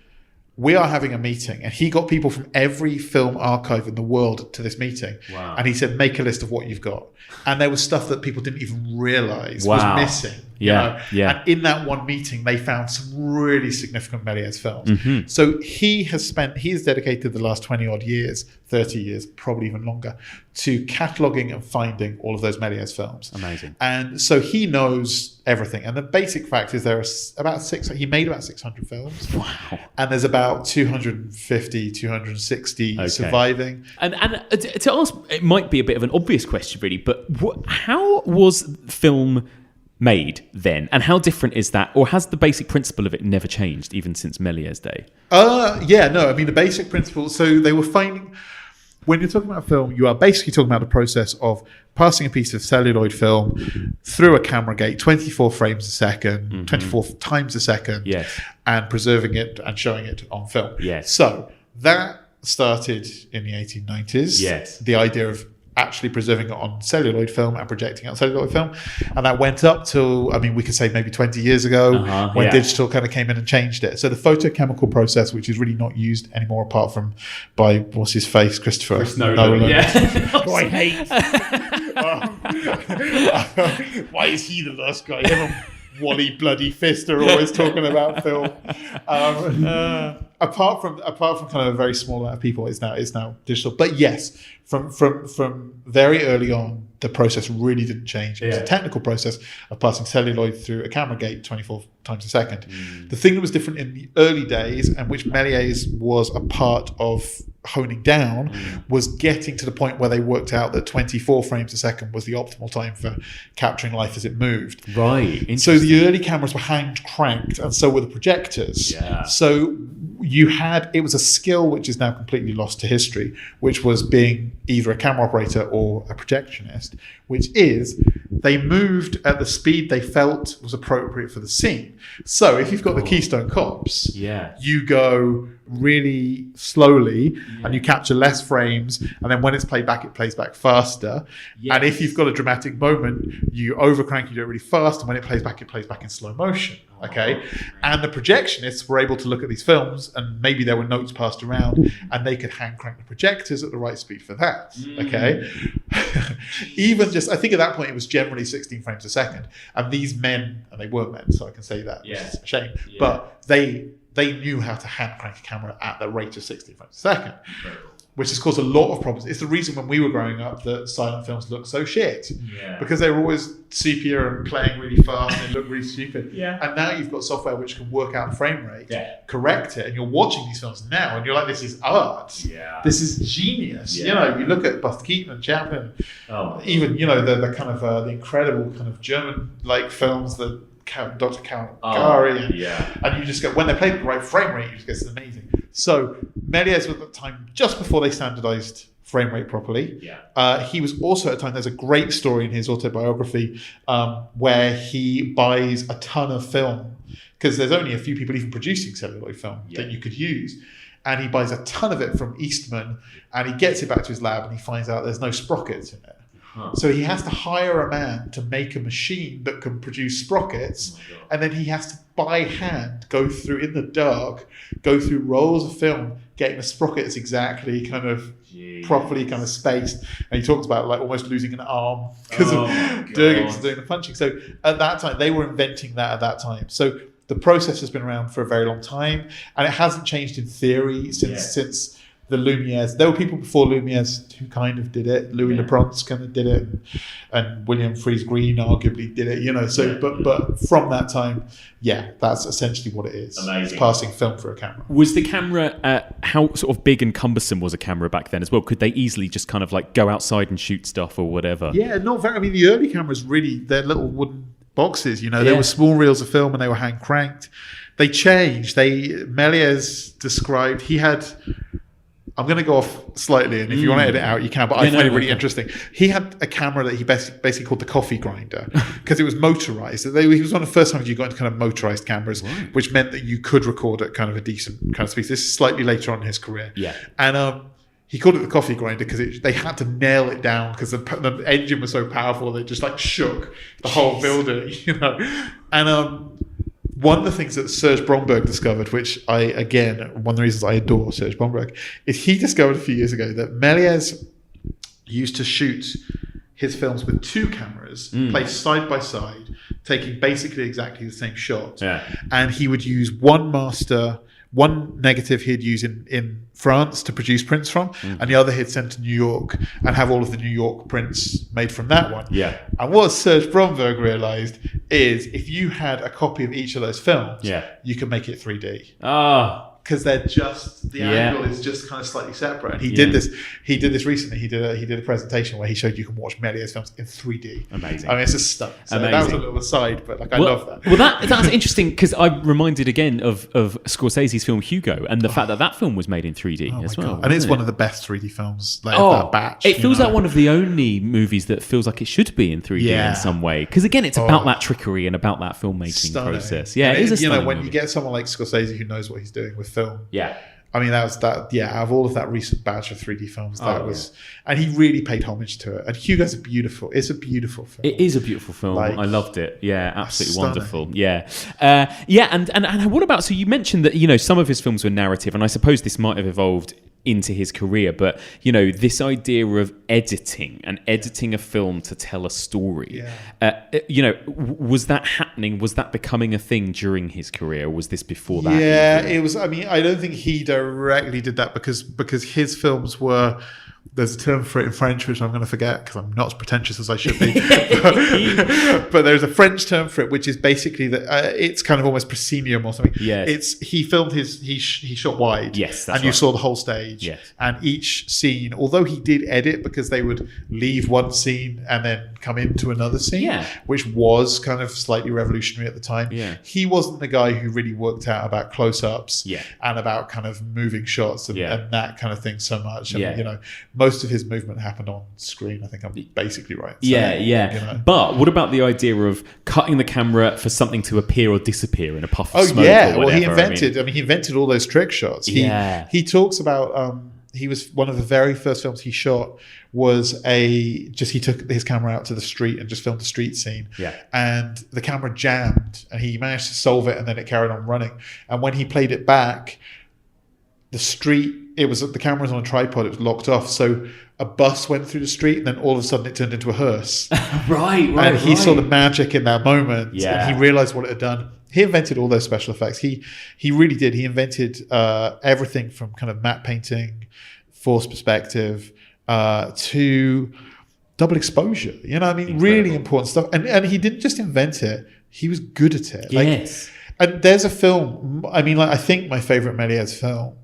we are having a meeting, and he got people from every film archive in the world to this meeting. Wow. And he said, make a list of what you've got. And there was stuff that people didn't even realize was missing. Yeah. And in that one meeting, they found some really significant Méliès films. So he has dedicated the last 20 odd years, 30 years, probably even longer, to cataloguing and finding all of those Méliès films. Amazing. And so he knows everything. And the basic fact is he made about 600 films. Wow. And there's about 250, 260 surviving. And to ask, it might be a bit of an obvious question, really, but how was film made then, and how different is that, or has the basic principle of it never changed even since Méliès' day? The basic principle, so they were finding, when you're talking about film, you are basically talking about the process of passing a piece of celluloid film through a camera gate 24 frames a second, 24 times a second, and preserving it and showing it on film. So that started in the 1890s, the idea of actually preserving it on celluloid film and projecting it on celluloid film. And that went up till, we could say maybe 20 years ago when digital kind of came in and changed it. So the photochemical process, which is really not used anymore apart from by, what's his face, Christopher Nolan. Who I hate. Why is he the last guy? Him and Wally Bloody Fist are always talking about film. Apart from kind of a very small amount of people, it's now digital. But yes, from very early on, the process really didn't change. It was a technical process of passing celluloid through a camera gate 24 times a second. The thing that was different in the early days, and which Méliès was a part of honing down, was getting to the point where they worked out that 24 frames a second was the optimal time for capturing life as it moved. Right. So the early cameras were hand cranked, and so were the projectors. So it was a skill which is now completely lost to history, which was being either a camera operator or a projectionist, which is they moved at the speed they felt was appropriate for the scene. So if you've got the Keystone Cops, you go really slowly and you capture less frames, and then when it's played back, it plays back faster. And if you've got a dramatic moment, you overcrank, you do it really fast, and when it plays back in slow motion. And the projectionists were able to look at these films, and maybe there were notes passed around, and they could hand crank the projectors at the right speed for that. Even just, I think at that point it was generally 16 frames a second, and these men, and they were men, so I can say that, it's a shame, but they knew how to hand crank a camera at the rate of 16 frames a second. Which has caused a lot of problems. It's the reason when we were growing up that silent films looked so shit. Because they were always sepia and playing really fast and they looked really stupid. And now you've got software which can work out frame rate, correct it, and you're watching these films now and you're like, this is art. This is genius. You look at Buster Keaton and Chaplin, even, the kind of the incredible kind of German-like films that Dr. Caligari, and you just go, when they play the right frame rate, you just get, it's amazing. So Méliès was at the time just before they standardized frame rate properly. Yeah. He was also at a time, there's a great story in his autobiography where he buys a ton of film, because there's only a few people even producing celluloid film that you could use. And he buys a ton of it from Eastman, and he gets it back to his lab, and he finds out there's no sprockets in it. So he has to hire a man to make a machine that can produce sprockets, and then he has to by hand go through, in the dark, go through rolls of film, getting the sprockets exactly kind of properly kind of spaced. And he talks about like almost losing an arm because of doing the punching. So at that time, they were inventing that at that time. So the process has been around for a very long time, and it hasn't changed in theory since the Lumières. There were people before Lumières who kind of did it. Louis Lepronce kind of did it, and William Fries Green arguably did it. You know, so but from that time, that's essentially what it is. Amazing. It's passing film for a camera. Was the camera how sort of big and cumbersome was a camera back then as well? Could they easily just kind of like go outside and shoot stuff or whatever? Yeah, not very. I mean, the early cameras really, they're little wooden boxes. You know, they were small reels of film and they were hand cranked. They changed. Méliès described, he had. I'm going to go off slightly, and if you want to edit out, you can, but I find it really interesting. He had a camera that he basically called the coffee grinder, because it was motorized. He was one of the first times you got into kind of motorized cameras, which meant that you could record at kind of a decent kind of speed. This is slightly later on in his career. Yeah. And he called it the coffee grinder because they had to nail it down because the engine was so powerful that it just like shook the whole building, you know. And one of the things that Serge Bromberg discovered, which one of the reasons I adore Serge Bromberg, is he discovered a few years ago that Méliès used to shoot his films with two cameras placed side by side, taking basically exactly the same shot. Yeah. And he would use one negative he'd use in France to produce prints from, and the other he'd send to New York and have all of the New York prints made from that one. Yeah. And what Serge Bromberg realized is if you had a copy of each of those films, you can make it 3D. Because they're just the angle is just kind of slightly separate. And he did this. He did this recently. He did a presentation where he showed you can watch Méliès films in 3D. Amazing. I mean, it's just stunning. So that was a little aside, but like I love that. Well, that's interesting because I'm reminded again of Scorsese's film Hugo and the fact that film was made in 3D as well. And it's one of the best 3D films of that batch. It feels like one of the only movies that feels like it should be in 3D in some way. Because again, it's about that trickery and about that filmmaking process. Yeah, it is a stunning when movie. You get someone like Scorsese who knows what he's doing with film. Yeah. I mean, out of all of that recent batch of 3D films, and he really paid homage to it. And Hugo's it's a beautiful film. It is a beautiful film. I loved it. Yeah, absolutely wonderful. Yeah. And what about, so you mentioned that, you know, some of his films were narrative, and I suppose this might have evolved into his career, but you know, this idea of editing a film to tell a story, you know, was that happening? Was that becoming a thing during his career, or was this before that? Yeah, it was. I mean, I don't think he directly did that because his films were, there's a term for it in French which I'm going to forget because I'm not as pretentious as I should be, but there's a French term for it which is basically that it's kind of almost proscenium or something. Yes. He filmed he shot wide. Yes, that's and you saw the whole stage. Yes. And each scene, although he did edit because they would leave one scene and then come into another scene, which was kind of slightly revolutionary at the time. Yeah. He wasn't the guy who really worked out about close-ups and about kind of moving shots and that kind of thing so much. And, you know, most of his movement happened on screen. I think I'm basically right. So, you know. But what about the idea of cutting the camera for something to appear or disappear in a puff of smoke? Well, he invented all those trick shots. He talks about he was one of the very first films he shot was he took his camera out to the street and just filmed a street scene. Yeah. And the camera jammed and he managed to solve it and then it carried on running. And when he played it back, the camera was on a tripod, it was locked off. So a bus went through the street and then all of a sudden it turned into a hearse. Right. And he saw the magic in that moment and he realized what it had done. He invented all those special effects. He really did. He invented everything from kind of matte painting, forced perspective, to double exposure. You know, I mean, really important stuff. And he didn't just invent it; he was good at it. Yes. And there's a film. I mean, I think my favorite Méliès film.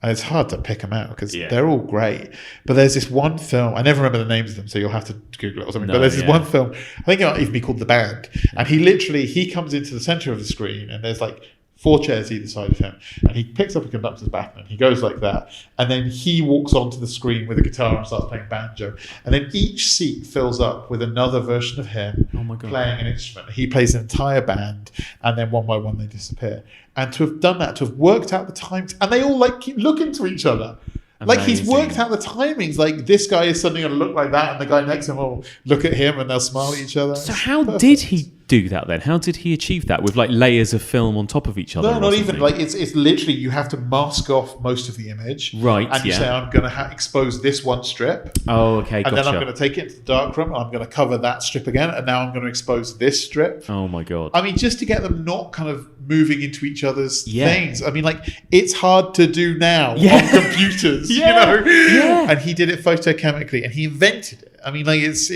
And it's hard to pick them out because they're all great. But there's this one film, I never remember the names of them, so you'll have to Google it or something. But there's this one film, I think it might even be called The Band. And he comes into the center of the screen and there's like 4 chairs either side of him, and he picks up a conductor's baton and he goes like that, and then he walks onto the screen with a guitar and starts playing banjo, and then each seat fills up with another version of him playing an instrument. He plays an entire band, and then one by one they disappear. And to have done that, to have worked out the times, and they all like keep looking to each other. Amazing. Like he's worked out the timings. Like this guy is suddenly going to look like that, and the guy next to him will look at him, and they'll smile at each other. So how did he do that then? How did he achieve that with like layers of film on top of each other? No, not even. Like it's literally you have to mask off most of the image, right? And you say I'm going to expose this one strip. Oh, okay, and then I'm going to take it into the darkroom, and I'm going to cover that strip again, and now I'm going to expose this strip. Oh my god! I mean, just to get them not kind of moving into each other's things. I mean, like it's hard to do now on computers, you know. Yeah. And he did it photochemically, and he invented it. I mean, like it's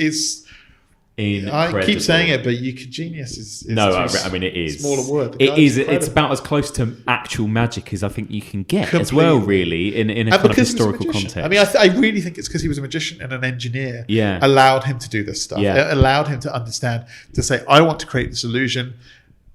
incredible. I keep saying it, but genius is no. I mean, it is smaller word. It is. It's about as close to actual magic as I think you can get, as well. Really, in a kind of historical context. I mean, I really think it's because he was a magician and an engineer. Yeah, allowed him to do this stuff. Yeah. It allowed him to understand, to say, I want to create this illusion,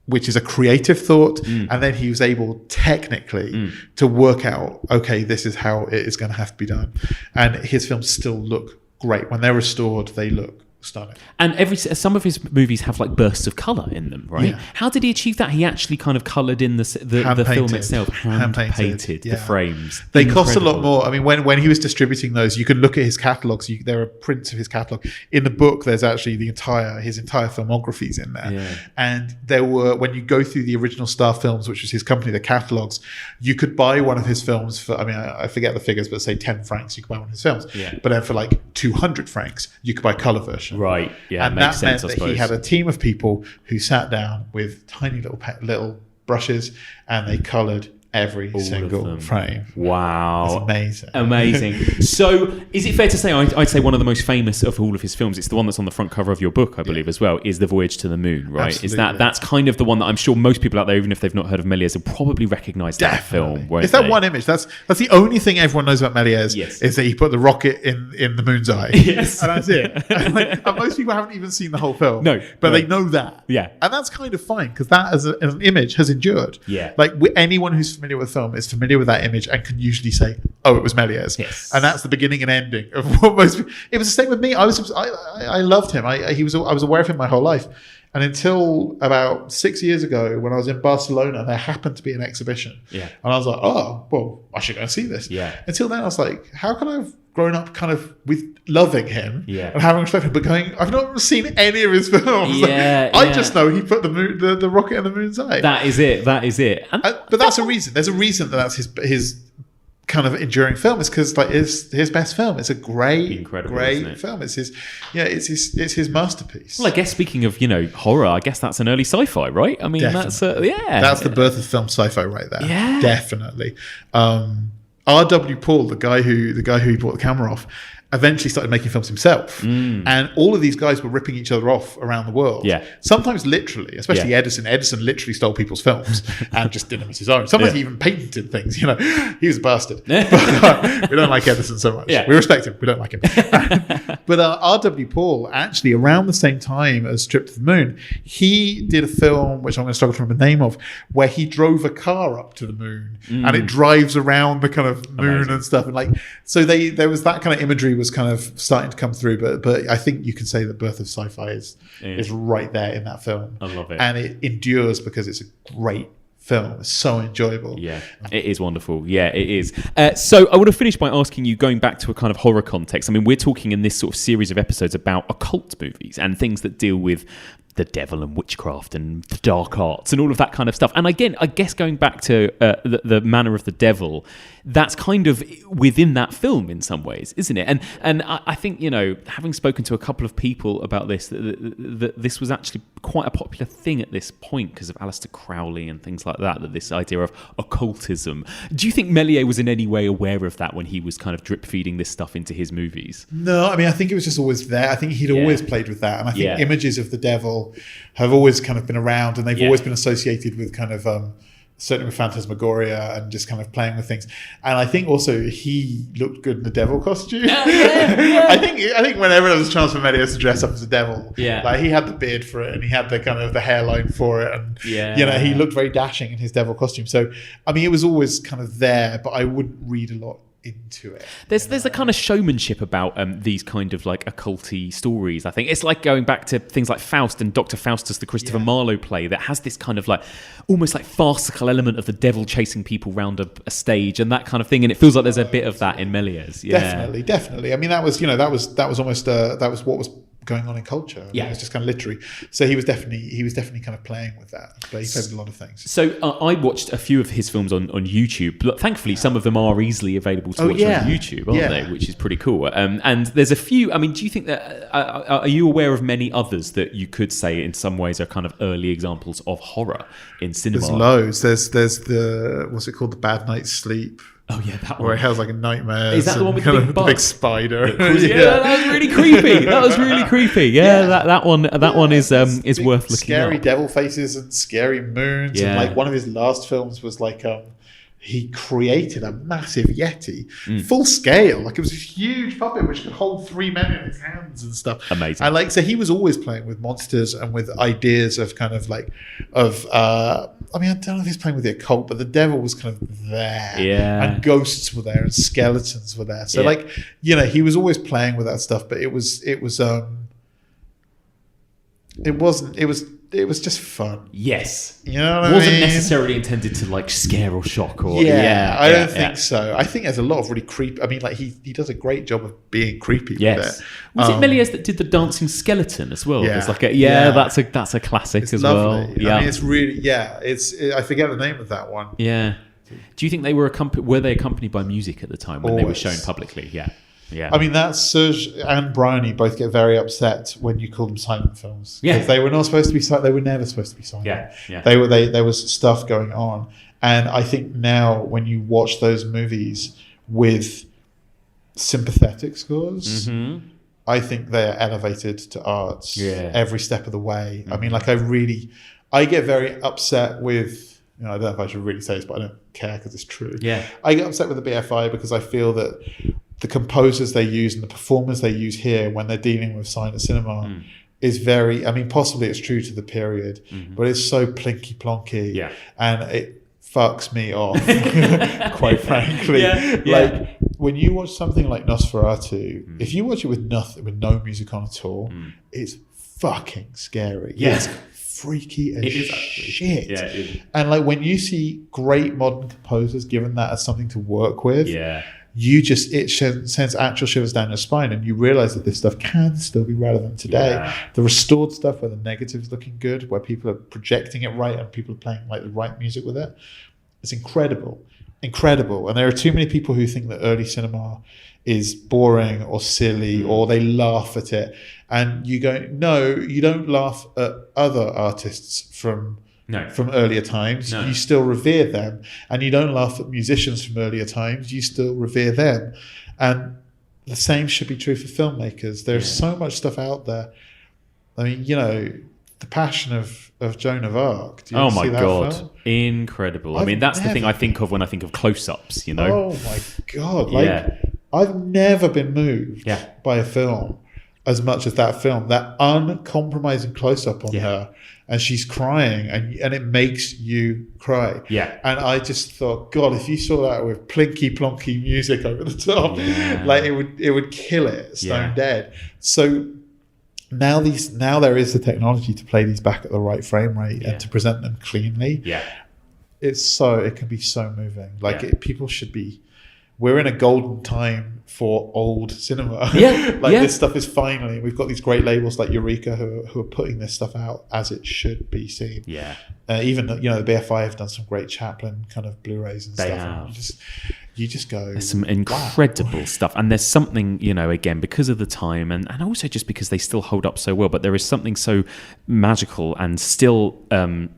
which is a creative thought, and then he was able technically to work out, okay, this is how it is going to have to be done. And his films still look great. When they're restored, they look stunning. And some of his movies have like bursts of colour in them, right? Yeah. How did he achieve that? He actually kind of coloured in the film itself, hand painted the frames. They cost a lot more. I mean, when he was distributing those, you can look at his catalogues. There are prints of his catalogue. In the book, there's actually his entire filmography's in there. Yeah. And there were, when you go through the original Star Films, which was his company, the catalogues, you could buy one of his films for, I mean, I forget the figures, but say 10 francs, you could buy one of his films. Yeah. But then for like 200 francs, you could buy colour version. Right. Yeah. And that meant that he had a team of people who sat down with tiny little brushes, and they coloured every single frame. Wow. It's amazing. Amazing. So is it fair to say, I'd say one of the most famous of all of his films, it's the one that's on the front cover of your book, I believe, as well, is The Voyage to the Moon, right? Absolutely. That's kind of the one that I'm sure most people out there, even if they've not heard of Méliès, will probably recognise that film. It's that one image. That's the only thing everyone knows about Méliès, is that he put the rocket in the moon's eye. Yes. And that's it. And most people haven't even seen the whole film. No. But they know that. Yeah. And that's kind of fine, because that as an image has endured. Yeah. Like anyone who's familiar with film is familiar with that image and can usually say, oh, it was Méliès. Yes. And that's the beginning and ending of what most. It was the same with me. I loved him. I was aware of him my whole life. And until about 6 years ago, when I was in Barcelona, there happened to be an exhibition. Yeah. And I was like, oh, well, I should go and see this. Yeah. Until then, I was like, how can I have grown up kind of with loving him and having respect for him, but going, I've not seen any of his films. Yeah, I just know he put the rocket in the moon's eye. That is it. But that's a reason. There's a reason that that's his kind of enduring film. Is because like it's his best film. It's a great film. It's his masterpiece. Well, I guess speaking of horror, I guess that's an early sci-fi, right? I mean, definitely. That's the birth of film sci-fi right there. Yeah, definitely. R.W. Paul, the guy who he bought the camera off, eventually started making films himself. And all of these guys were ripping each other off around the world. Yeah. Sometimes literally, especially Edison. Edison literally stole people's films and just did them as his own. Sometimes he even patented things, He was a bastard. But, we don't like Edison so much. Yeah. We respect him. We don't like him. But R.W. Paul, actually, around the same time as Trip to the Moon, he did a film, which I'm going to struggle to remember the name of, where he drove a car up to the moon and it drives around the kind of moon and stuff. And so there was that kind of imagery was kind of starting to come through, but I think you can say that Birth of Sci-Fi is right there in that film. I love it. And it endures because it's a great film. It's so enjoyable. Yeah, it is wonderful. Yeah, it is. So I want to finish by asking you, going back to a kind of horror context. I mean, we're talking in this sort of series of episodes about occult movies and things that deal with the devil and witchcraft and the dark arts and all of that kind of stuff. And again, I guess going back to the manner of the devil, that's kind of within that film in some ways, isn't it? And I think, having spoken to a couple of people about this, that this was actually quite a popular thing at this point because of Aleister Crowley and things like that this idea of occultism. Do you think Méliès was in any way aware of that when he was kind of drip feeding this stuff into his movies? No, I mean, I think it was just always there. I think he'd always played with that. And I think images of the devil have always kind of been around, and they've always been associated with kind of certainly with Phantasmagoria and just kind of playing with things. And I think also he looked good in the devil costume. I think whenever there was a chance for Méliès to dress up as a devil, like he had the beard for it and he had the kind of the hairline for it, and he looked very dashing in his devil costume. So I mean, it was always kind of there, but I wouldn't read a lot into it. There's a kind of showmanship about these kind of like occulty stories. I think it's like going back to things like Faust and Dr. Faustus, the Christopher Marlowe play, that has this kind of like almost like farcical element of the devil chasing people around a stage and that kind of thing. And it feels like there's a bit of that in Méliès. Definitely. I mean, that was almost that was what was going on in culture. I mean, it was just kind of literary. So he was definitely kind of playing with that. But he played a lot of things. So I watched a few of his films on YouTube. But thankfully, some of them are easily available to watch on YouTube, aren't they? Which is pretty cool. And there's a few. I mean, do you think that are you aware of many others that you could say in some ways are kind of early examples of horror in cinema? There's loads. There's the what's it called? The Bad Night's Sleep. Oh yeah, that one. Where it has like a nightmare. Is that the one with the big spider? That was really creepy. That one is worth looking scary up. Devil faces and scary moons. And like one of his last films was like he created a massive Yeti, full scale. Like it was a huge puppet which could hold 3 men in his hands and stuff. Amazing. And like, so he was always playing with monsters and with ideas of kind of like, I mean, I don't know if he's playing with the occult, but the devil was kind of there. Yeah. And ghosts were there and skeletons were there. So like, he was always playing with that stuff, but it was just fun. Yes. You know what I mean? It wasn't necessarily intended to like scare or shock or... I don't think so. I think there's a lot of really creepy... I mean, like he does a great job of being creepy with it. Was it Méliès that did the dancing skeleton as well? Yeah. There's like that's a classic it's as lovely. well. Yeah. I mean, it's really... I forget the name of that one. Yeah. Do you think they were accompanied by music at the time when they were shown publicly? Yeah. Yeah. I mean, that's Serge and Bryony both get very upset when you call them silent films. Yeah. Because they were not supposed to be silent. They were never supposed to be silent. Yeah. There was stuff going on. And I think now when you watch those movies with sympathetic scores, I think they're elevated to art every step of the way. I mean, like I get very upset with, I don't know if I should really say this, but I don't care because it's true. Yeah. I get upset with the BFI because I feel that the composers they use and the performers they use here when they're dealing with silent cinema is very, I mean, possibly it's true to the period, but it's so plinky plonky and it fucks me off, quite frankly. Like when you watch something like Nosferatu, if you watch it with no music on at all, it's fucking scary. It's freaky as shit. Yeah, it is. And like when you see great modern composers given that as something to work with, it sends actual shivers down your spine, and you realize that this stuff can still be relevant today. The restored stuff where the negative's looking good, where people are projecting it right and people are playing like the right music with it, it's incredible. And there are too many people who think that early cinema is boring or silly or they laugh at it, and you go, no, you don't laugh at other artists from earlier times. You still revere them. And you don't laugh at musicians from earlier times. You still revere them. And the same should be true for filmmakers. There's so much stuff out there. I mean, The Passion of Joan of Arc. Do you see that film? Incredible. I mean, that's the thing I think of when I think of close-ups, Oh my God. I've never been moved by a film as much as that film. That uncompromising close-up on her. And she's crying, and it makes you cry. Yeah. And I just thought, God, if you saw that with plinky plonky music over the top, like it would kill it, stone dead. So now there is the technology to play these back at the right frame rate and to present them cleanly. Yeah. It can be so moving. People should be. We're in a golden time for old cinema. This stuff is finally, we've got these great labels like Eureka who are putting this stuff out as it should be seen. Even the BFI have done some great Chaplin kind of Blu-rays and stuff. And you just go, there's some incredible stuff, and there's something, again, because of the time, and also just because they still hold up so well, but there is something so magical and still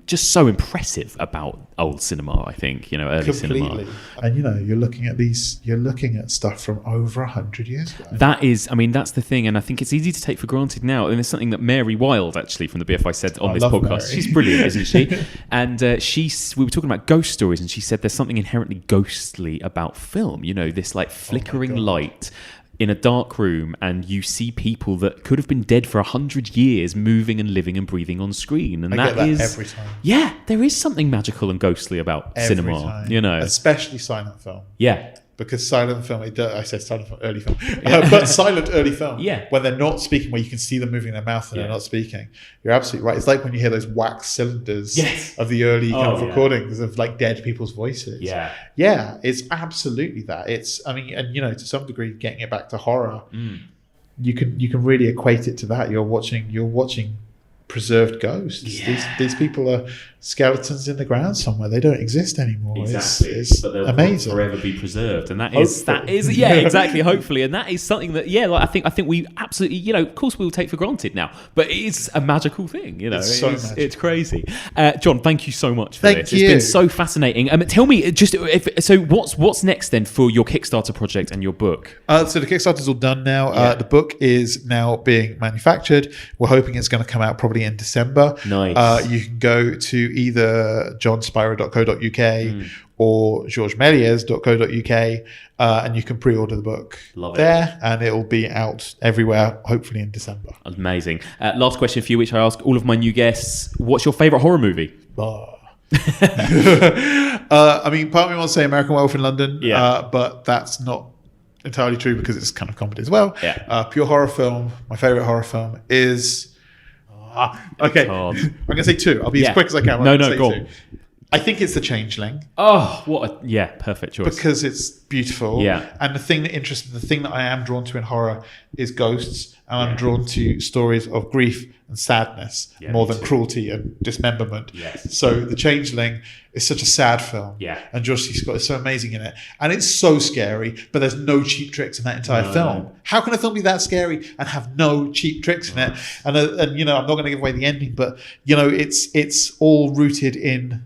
just so impressive about old cinema, I think, early cinema. And you're looking at stuff from over 100 years ago. That's the thing, and I think it's easy to take for granted now. And there's something that Mary Wilde, actually, from the BFI said on this podcast. Mary. She's brilliant, isn't she? And we were talking about ghost stories, and she said there's something inherently ghostly about film. This like flickering light in a dark room, and you see people that could have been dead for 100 years moving and living and breathing on screen. And I get that every time. Yeah, there is something magical and ghostly about cinema. Especially silent film. Yeah. Because silent film, I said silent film, early film, but silent early film, when they're not speaking, where you can see them moving their mouth and they're not speaking. You're absolutely right. It's like when you hear those wax cylinders of the early kind of recordings of like dead people's voices. Yeah, it's absolutely that. And to some degree, getting it back to horror, you can really equate it to that. You're watching preserved ghosts. These people are skeletons in the ground somewhere. They don't exist anymore. Exactly. It's but they'll amazing. Forever be preserved, and that is exactly. Hopefully, and that is something that I think we absolutely of course we'll take for granted now, but it's a magical thing. It's crazy. Jon, thank you so much for this. Thank you. It's been so fascinating. Tell me what's next then for your Kickstarter project and your book? So the Kickstarter's all done now. The book is now being manufactured. We're hoping it's going to come out probably in December. Nice. You can go to either jonspira.co.uk or georgesmelies.co.uk and you can pre-order the book there, and it'll be out everywhere hopefully in December. Amazing. Last question for you, which I ask all of my new guests: what's your favorite horror movie? Part of me wants to say American Werewolf in London, but that's not entirely true because it's kind of comedy as well. Pure horror film, my favorite horrort film is okay. I'm going to say two. I'll be as quick as I can. Go on. I think it's The Changeling. Oh, perfect choice. Because it's beautiful. Yeah. And the thing that I am drawn to in horror is ghosts, and I'm drawn to stories of grief and sadness more than cruelty and dismemberment. Yes. So The Changeling is such a sad film. Yeah. And George C. Scott is so amazing in it. And it's so scary, but there's no cheap tricks in that entire film. How can a film be that scary and have no cheap tricks in it? And I'm not going to give away the ending, but it's all rooted in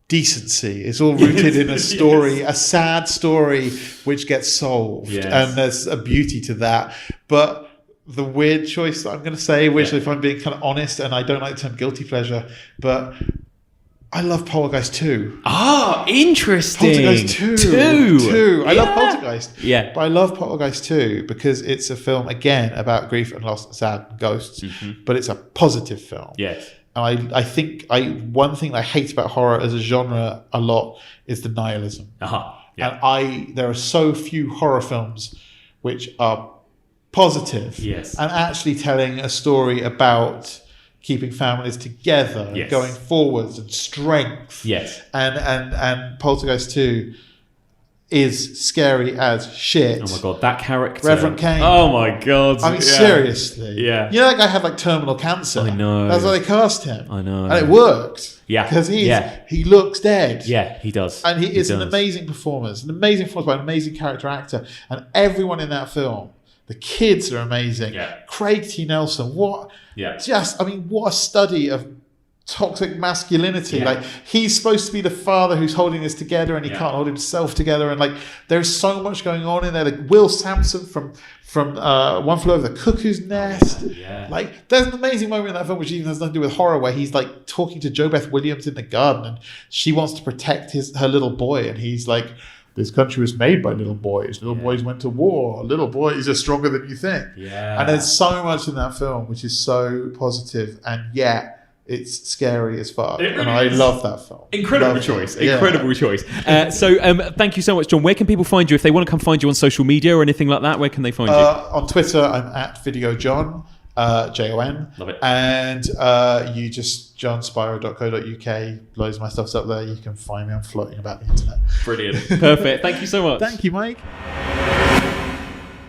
decency. It's all rooted in a story, a sad story which gets solved. And there's a beauty to that. But the weird choice that I'm going to say, which if I'm being kind of honest, and I don't like the term guilty pleasure, but I love Poltergeist 2. Ah, interesting. Poltergeist 2. I love Poltergeist. Yeah. But I love Poltergeist 2 because it's a film, again, about grief and loss and sad and ghosts, but it's a positive film. Yes. And I think one thing that I hate about horror as a genre a lot is the nihilism. And there are so few horror films which are positive and actually telling a story about keeping families together, going forwards, and strength. And Poltergeist 2 is scary as shit. Oh my god, that character, Reverend Cain. Oh my god. I mean, seriously. Yeah. That guy had like terminal cancer. I know. That's why they cast him. I know. And it worked. Yeah. Because he looks dead. Yeah, he does. And he is an amazing performer by an amazing character actor. And everyone in that film, the kids are amazing. Craig T. Nelson, what a study of toxic masculinity. Like, he's supposed to be the father who's holding this together, and he can't hold himself together, and like there's so much going on in there. Like Will Sampson from One Flew Over the Cuckoo's Nest. Like, there's an amazing moment in that film which even has nothing to do with horror, where he's like talking to Jo Beth Williams in the garden, and she wants to protect her little boy, and he's like, this country was made by little boys. Little boys went to war. Little boys are stronger than you think. And there's so much in that film which is so positive, and yet it's scary as fuck. Really and I love that film. Incredible choice. So thank you so much, Jon. Where can people find you? If they want to come find you on social media or anything like that, where can they find you? On Twitter, I'm at VideoJon, Jon. Love it. And you just jonspira.co.uk, loads of my stuff's up there. You can find me. I'm floating about the internet. Brilliant. Perfect. Thank you so much. Thank you, Mike.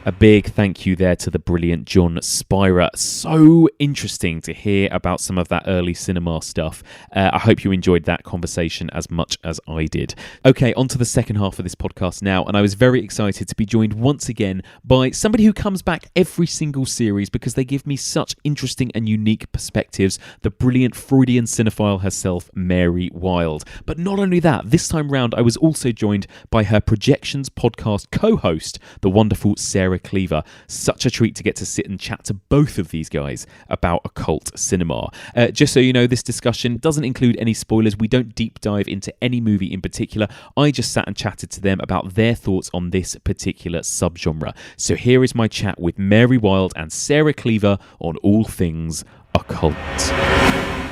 A big thank you there to the brilliant Jon Spira. So interesting to hear about some of that early cinema stuff. I hope you enjoyed that conversation as much as I did. Okay, on to the second half of this podcast now, and I was very excited to be joined once again by somebody who comes back every single series because they give me such interesting and unique perspectives, the brilliant Freudian cinephile herself, Mary Wilde. But not only that, this time round I was also joined by her Projections podcast co-host, the wonderful Sarah Cleaver. Such a treat to get to sit and chat to both of these guys about occult cinema. Just so you know, this discussion doesn't include any spoilers. We don't deep dive into any movie in particular. I just sat and chatted to them about their thoughts on this particular subgenre. So here is my chat with Mary Wilde and Sarah Cleaver on all things occult.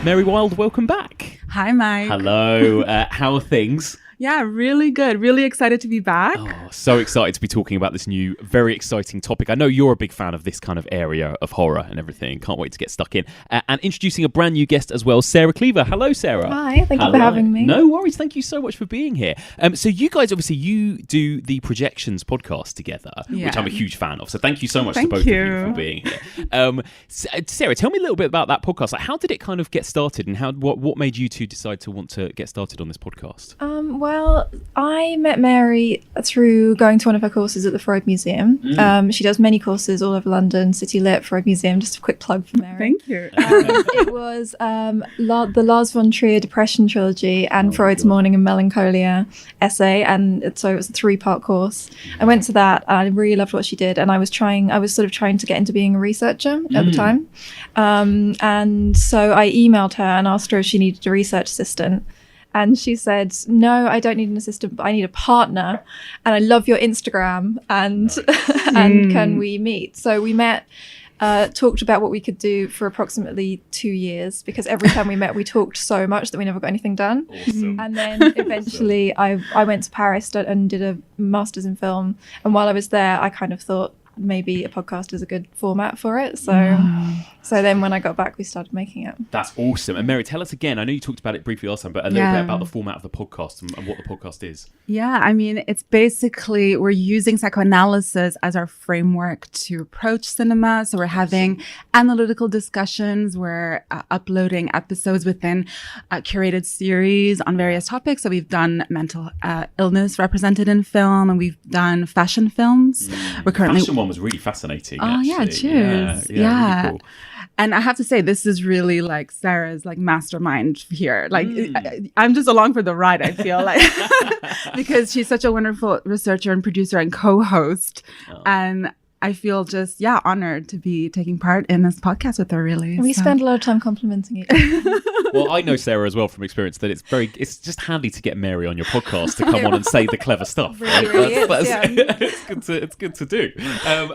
Mary Wilde, welcome back. Hi, Mike. Hello. How are things? Yeah, really good. Really excited to be back. Oh, so excited to be talking about this new, very exciting topic. I know you're a big fan of this kind of area of horror and everything. Can't wait to get stuck in. And introducing a brand new guest as well, Sarah Cleaver. Hello, Sarah. Hi, thank you for having me. No worries. Thank you so much for being here. So you guys, obviously, you do the Projections podcast together, which I'm a huge fan of. So thank you so much to both of you for being here. Sarah, tell me a little bit about that podcast. Like, how did it kind of get started, and what made you two decide to want to get started on this podcast? Well, I met Mary through going to one of her courses at the Freud Museum. She does many courses all over London, City Lit, Freud Museum. Just a quick plug for Mary. Thank you. It was the Lars von Trier Depression Trilogy and Freud's Mourning and Melancholia essay, and so it was a 3-part course. I went to that. I really loved what she did, and I was sort of trying to get into being a researcher at the time. And so I emailed her and asked her if she needed a research assistant. And she said, no, I don't need an assistant, but I need a partner. And I love your Instagram. And and can we meet? So we met, talked about what we could do for approximately 2 years, because every time we met, we talked so much that we never got anything done. Awesome. And then eventually I went to Paris and did a master's in film. And while I was there, I kind of thought maybe a podcast is a good format for it. So then when I got back, we started making it. That's awesome. And Mary, tell us again, I know you talked about it briefly last time, but a little bit about the format of the podcast and what the podcast is. Yeah, I mean, it's basically, we're using psychoanalysis as our framework to approach cinema. So we're having analytical discussions. We're uploading episodes within a curated series on various topics. So we've done mental illness represented in film, and we've done fashion films. We're currently... Fashion one was really fascinating. Oh, actually. yeah, cheers. Yeah. Really cool. And I have to say, this is really like Sarah's like mastermind here. Like I'm just along for the ride, I feel like, because she's such a wonderful researcher and producer and co-host. And I feel just, honored to be taking part in this podcast with her, really. We spend a lot of time complimenting each other. Well, I know Sarah as well from experience that it's just handy to get Mary on your podcast to come on and say the clever stuff. It's good to do.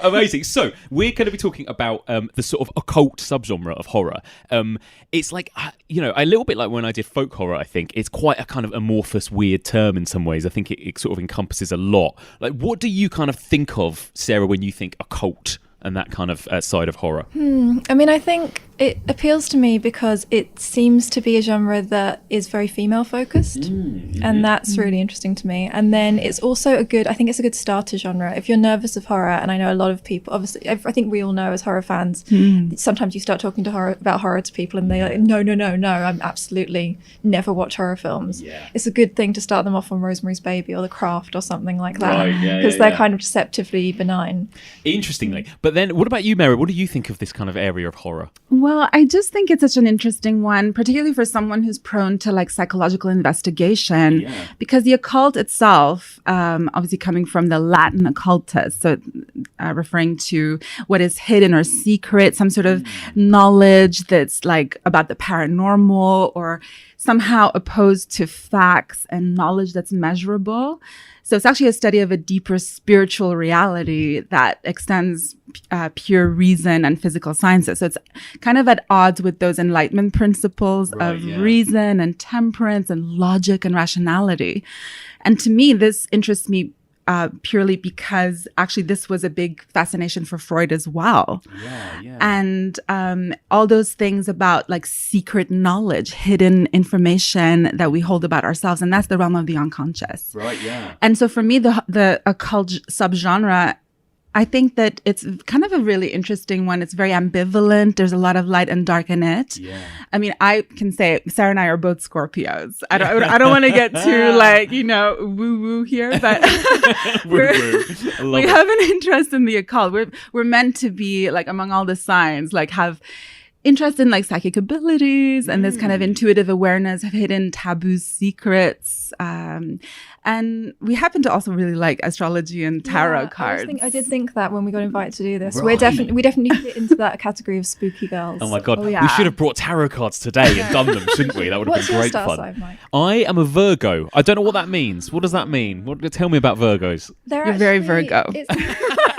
Amazing. So we're going to be talking about the sort of occult subgenre of horror. It's like, a little bit like when I did folk horror, I think. It's quite a kind of amorphous, weird term in some ways. I think it sort of encompasses a lot. Like, what do you kind of think of, Sarah, when you think occult and that kind of side of horror? I mean, I think it appeals to me because it seems to be a genre that is very female focused, and that's really interesting to me. And then it's also I think it's a good starter genre. If you're nervous of horror, and I know a lot of people, obviously, I think we all know as horror fans, sometimes you start talking about horror to people and they're like, no, I'm absolutely never watch horror films. Yeah. It's a good thing to start them off on Rosemary's Baby or The Craft or something like that, because they're kind of deceptively benign. Interestingly. But then what about you, Mary? What do you think of this kind of area of horror? Well, I just think it's such an interesting one, particularly for someone who's prone to like psychological investigation, because the occult itself, obviously coming from the Latin occultus, so referring to what is hidden or secret, some sort of knowledge that's like about the paranormal or somehow opposed to facts and knowledge that's measurable. So it's actually a study of a deeper spiritual reality that extends pure reason and physical sciences. So it's kind of at odds with those Enlightenment principles of reason and temperance and logic and rationality. And to me, this interests me purely because actually this was a big fascination for Freud as well. And all those things about like secret knowledge, hidden information that we hold about ourselves, and that's the realm of the unconscious. And so for me, the occult subgenre I think that it's kind of a really interesting one. It's very ambivalent. There's a lot of light and dark in it. Yeah. I mean, I can say Sarah and I are both Scorpios. I don't want to get too like, woo woo here, but we have an interest in the occult. We're meant to be like among all the signs, like have interest in like psychic abilities and this kind of intuitive awareness of hidden taboos, secrets. And we happen to also really like astrology and tarot cards. I did think that when we got invited to do this, Right. we definitely fit into that category of spooky girls. Oh my God. Oh, yeah. We should have brought tarot cards today and done them, shouldn't we? That would have What's been your great star fun. sign, Mike? I am a Virgo. I don't know what that means. What does that mean? Tell me about Virgos. You're very Virgo.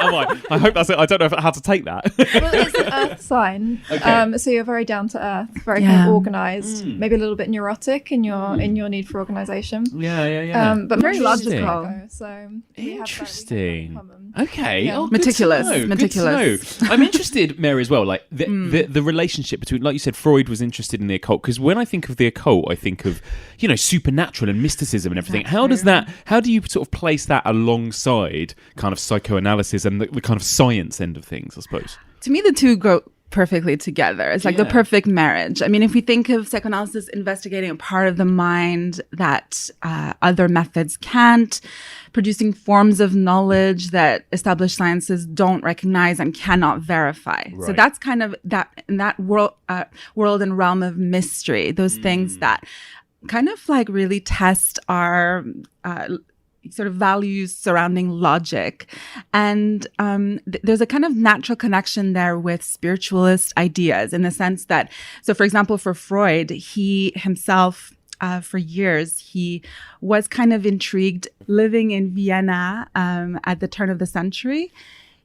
Am I? I hope that's it. I don't know how to take that. Well, it's an earth sign. Okay. So you're very down to earth, very Yeah. kind of organized, maybe a little bit neurotic in your need for organization. Yeah. But Very most of us are logical. Virgo, so we have Interesting. that in common. Okay. Yeah. Oh, good Meticulous, to know. Good meticulous. to know. I'm interested, Mary, as well. Like the relationship between, like you said, Freud was interested in the occult, because when I think of the occult, I think of supernatural and mysticism and everything. How do you sort of place that alongside kind of psychoanalysis and the kind of science end of things, I suppose? To me, the two go perfectly together. It's like the perfect marriage. I mean, if we think of psychoanalysis investigating a part of the mind that other methods can't, producing forms of knowledge that established sciences don't recognize and cannot verify. Right. So that's kind of that in that world and realm of mystery, those things that kind of like really test our sort of values surrounding logic. And there's a kind of natural connection there with spiritualist ideas in the sense that, so for example, for Freud, he himself, for years, he was kind of intrigued living in Vienna at the turn of the century.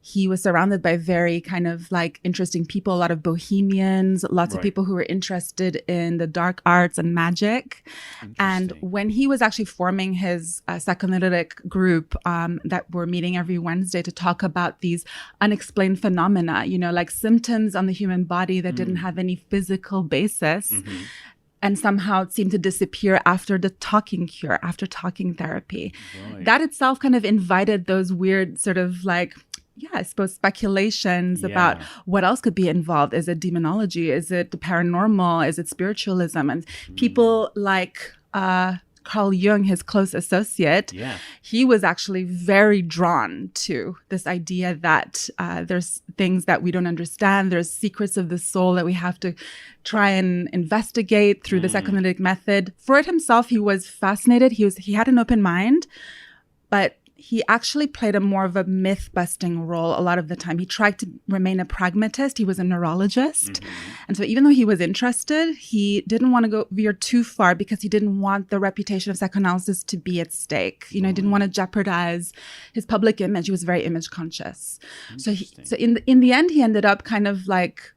He was surrounded by very kind of like interesting people, a lot of bohemians, lots of people who were interested in the dark arts and magic. And when he was actually forming his psychoanalytic group that were meeting every Wednesday to talk about these unexplained phenomena, like symptoms on the human body that didn't have any physical basis. And somehow it seemed to disappear after the talking cure, after talking therapy. Right. That itself kind of invited those weird sort of like, I suppose speculations about what else could be involved. Is it demonology? Is it the paranormal? Is it spiritualism? And people like Carl Jung, his close associate, he was actually very drawn to this idea that there's things that we don't understand. There's secrets of the soul that we have to try and investigate through the psychoanalytic method. Freud himself, he was fascinated. He had an open mind, but he actually played a more of a myth-busting role a lot of the time. He tried to remain a pragmatist. He was a neurologist. And so even though he was interested, he didn't want to veer too far because he didn't want the reputation of psychoanalysis to be at stake. He didn't want to jeopardize his public image. He was very image conscious. So in the end, he ended up kind of like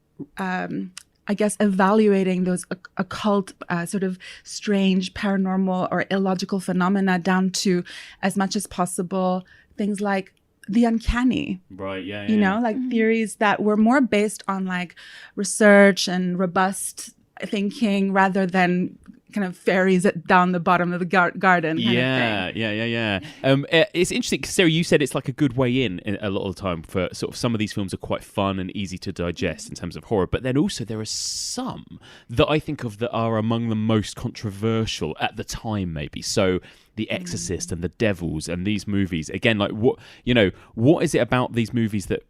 I guess, evaluating those occult, sort of strange, paranormal or illogical phenomena down to, as much as possible, things like the uncanny. Right, yeah. Like theories that were more based on like research and robust thinking rather than kind of fairies down the bottom of the garden. Yeah. It's interesting because, Sarah, you said it's like a good way in a lot of the time for sort of some of these films are quite fun and easy to digest in terms of horror, but then also there are some that I think of that are among the most controversial at the time, maybe. So The Exorcist and The Devils and these movies, again, like what is it about these movies that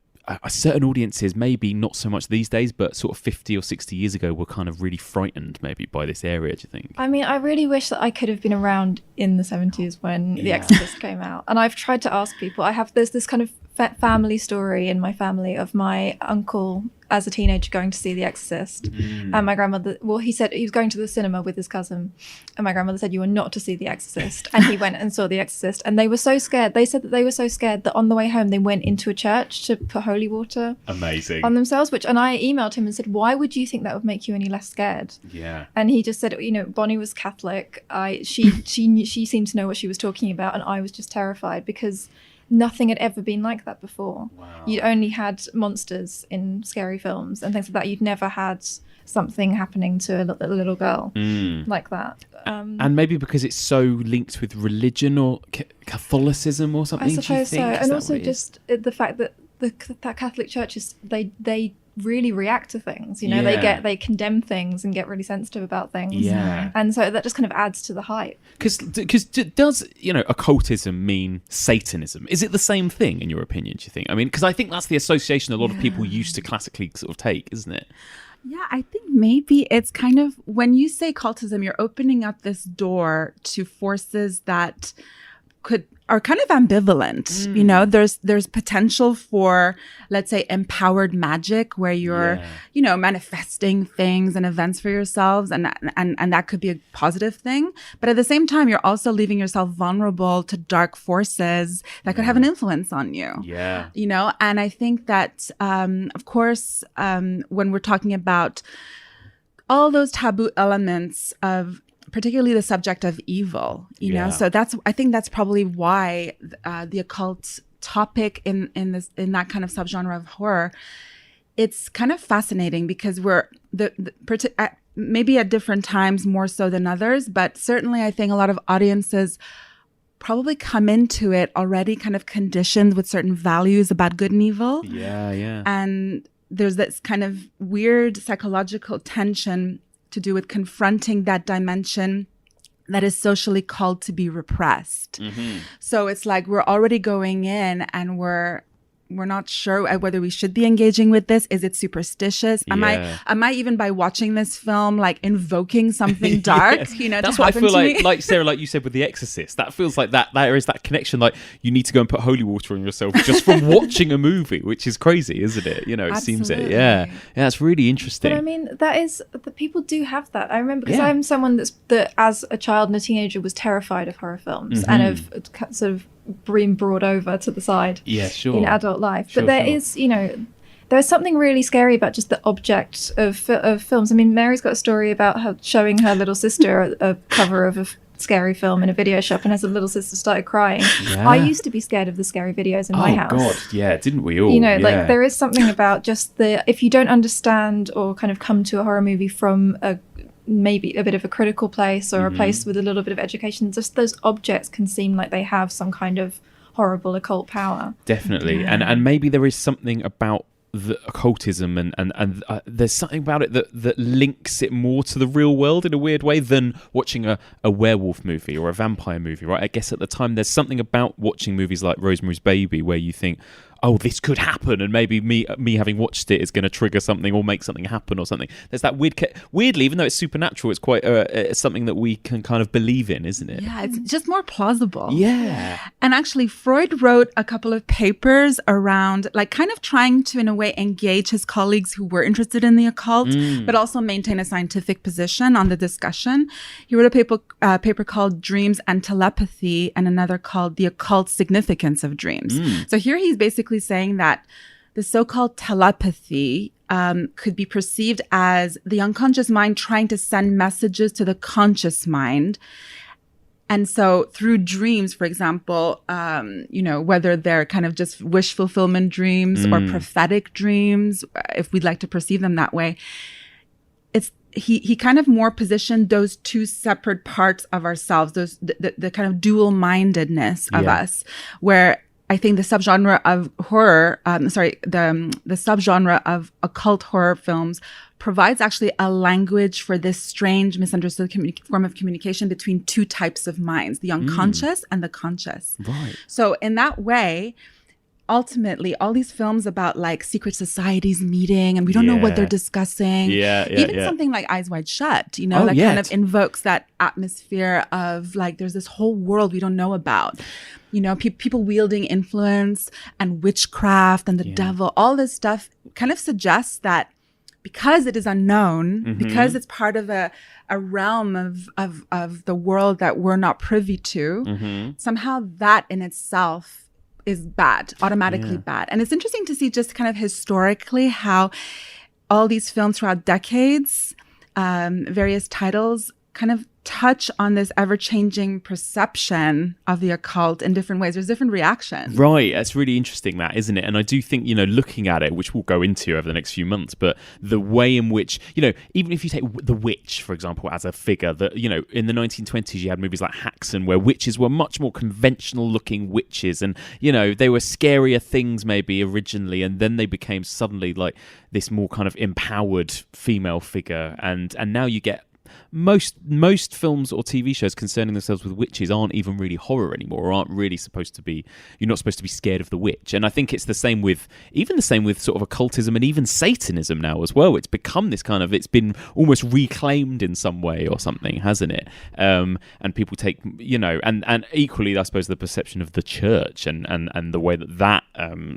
certain audiences, maybe not so much these days, but sort of 50 or 60 years ago, were kind of really frightened maybe by this area, do you think? I mean, I really wish that I could have been around in the 70s when The Exorcist came out. And I've tried to ask people, there's this kind of family story in my family of my uncle as a teenager going to see The Exorcist. And my grandmother, he said he was going to the cinema with his cousin. And my grandmother said, you are not to see The Exorcist. And he went and saw The Exorcist. And they were so scared. They said that they were so scared that on the way home, they went into a church to put holy water on themselves. And I emailed him and said, why would you think that would make you any less scared? Yeah. And he just said, Bonnie was Catholic. She seemed to know what she was talking about. And I was just terrified because nothing had ever been like that before. Wow. You'd only had monsters in scary films and things like that. You'd never had something happening to a little girl like that. And maybe because it's so linked with religion or Catholicism or something. I suppose so. And also just the fact that that Catholic Church is they really react to things, you know. They condemn things and get really sensitive about things, and so that just kind of adds to the hype. Because does, you know, occultism mean Satanism? Is it the same thing in your opinion, do you think? I mean, because I think that's the association a lot of people used to classically sort of take, isn't it? Yeah, I think maybe it's kind of, when you say cultism, you're opening up this door to forces that are kind of ambivalent. You know, there's potential for, let's say, empowered magic, where you're, you know, manifesting things and events for yourselves, and that could be a positive thing. But at the same time, you're also leaving yourself vulnerable to dark forces that could have an influence on you. Yeah. You know, and I think that, of course, when we're talking about all those taboo elements of particularly the subject of evil, you know, so I think that's probably why the occult topic in that kind of subgenre of horror, it's kind of fascinating, because we're maybe at different times more so than others, but certainly I think a lot of audiences probably come into it already kind of conditioned with certain values about good and evil. And there's this kind of weird psychological tension to do with confronting that dimension that is socially called to be repressed. So it's like we're already going in and we're not sure whether we should be engaging with this. Is it superstitious? Am I even, by watching this film, like invoking something dark? You know, that's what I feel like Sarah, like you said with The Exorcist, that feels like that there is that connection. Like, you need to go and put holy water on yourself just from watching a movie, which is crazy, isn't it? You know, it seems it. Yeah, it's really interesting. But I mean, the people do have that. I remember, because I'm someone that as a child and a teenager was terrified of horror films and of sort of being brought over to the side in adult life. But there is, you know, there's something really scary about just the object of films. I mean, Mary's got a story about her showing her little sister a cover of a scary film in a video shop, and as a little sister started crying. I used to be scared of the scary videos in my house. Oh God, yeah, didn't we all? You know, like there is something about just if you don't understand or kind of come to a horror movie from maybe a bit of a critical place or a place with a little bit of education, just those objects can seem like they have some kind of horrible occult power. Definitely. And maybe there is something about the occultism and there's something about it that links it more to the real world in a weird way than watching a werewolf movie or a vampire movie, right? I guess at the time there's something about watching movies like Rosemary's Baby where you think, oh, this could happen, and maybe me having watched it is going to trigger something or make something happen or something. There's that weirdly, even though it's supernatural, it's quite it's something that we can kind of believe in, isn't it? Yeah, it's just more plausible. Yeah. And actually, Freud wrote a couple of papers around, like, kind of trying to, in a way, engage his colleagues who were interested in the occult, but also maintain a scientific position on the discussion. He wrote a paper called Dreams and Telepathy, and another called The Occult Significance of Dreams. So here he's basically saying that the so-called telepathy could be perceived as the unconscious mind trying to send messages to the conscious mind. And so through dreams, for example, you know, whether they're kind of just wish fulfillment dreams or prophetic dreams, if we'd like to perceive them that way, he kind of more positioned those two separate parts of ourselves, the kind of dual-mindedness of us, where I think the subgenre of horror, the subgenre of occult horror films provides actually a language for this strange, misunderstood form of communication between two types of minds, the unconscious and the conscious. Right. So in that way, ultimately, all these films about like secret societies meeting and we don't know what they're discussing. Even something like Eyes Wide Shut, you know, kind of invokes that atmosphere of like, there's this whole world we don't know about. You know, people wielding influence and witchcraft and the devil, all this stuff kind of suggests that because it is unknown, because it's part of a realm of the world that we're not privy to, somehow that in itself is bad, automatically bad. And it's interesting to see just kind of historically how all these films throughout decades, various titles kind of touch on this ever-changing perception of the occult in different ways. There's different reactions. Right. It's really interesting, that, isn't it? And I do think, looking at it, which we'll go into over the next few months, but the way in which, even if you take The Witch, for example, as a figure, that, in the 1920s, you had movies like Haxan, where witches were much more conventional looking witches. And, they were scarier things maybe originally, and then they became suddenly like this more kind of empowered female figure. And now you get most films or TV shows concerning themselves with witches aren't even really horror anymore, or aren't really supposed to be. You're not supposed to be scared of the witch. And I think it's the same with sort of occultism and even Satanism now as well. It's become this kind of, it's been almost reclaimed in some way or something, hasn't it? And people take, and equally, I suppose, the perception of the church and the way that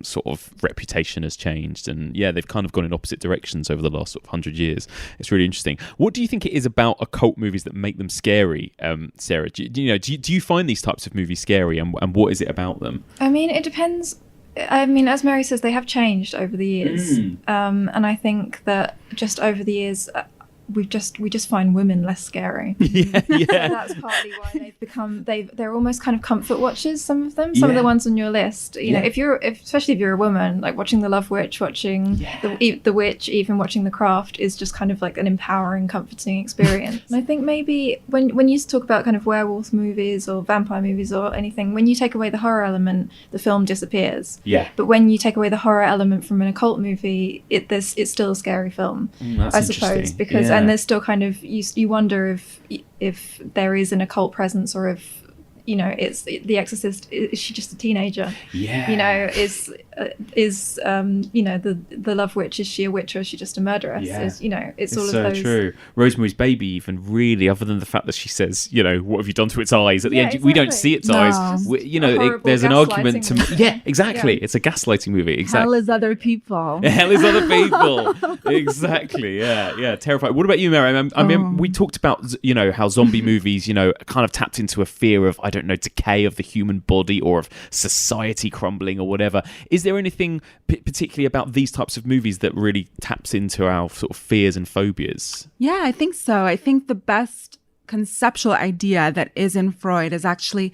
sort of reputation has changed. And yeah, they've kind of gone in opposite directions over the last sort of 100 years. It's really interesting. What do you think it is about occult movies that make them scary, Sarah? Do you find these types of movies scary, and what is it about them? I mean, it depends. I mean, as Mary says, they have changed over the years, and I think that just over the years, we just find women less scary. Yeah. So that's partly why they've become they're almost kind of comfort watchers. Some of them, some of the ones on your list. Especially if you're a woman, like watching The Love Witch, watching the Witch, even watching The Craft is just kind of like an empowering, comforting experience. And I think maybe when you talk about kind of werewolf movies or vampire movies or anything, when you take away the horror element, the film disappears. Yeah. But when you take away the horror element from an occult movie, it's still a scary film. That's I suppose, interesting. because and there's still kind of you wonder if there is an occult presence, or if it's The Exorcist. Is she just a teenager? Yeah. Is the Love Witch, is she a witch or is she just a murderess? Yeah. It's all so of those. True. Rosemary's Baby, even, really, other than the fact that she says, what have you done to its eyes? At the end, we don't see its eyes. There's an argument to. Yeah, exactly. Yeah. It's a gaslighting movie. Exactly. Hell is other people. Hell is other people. Exactly. Yeah. Terrifying. What about you, Mary? I mean, we talked about how zombie movies kind of tapped into a fear of, I don't know, decay of the human body, or of society crumbling, or whatever. Is there anything particularly about these types of movies that really taps into our sort of fears and phobias? Yeah, I think so. I think the best conceptual idea that is in Freud is actually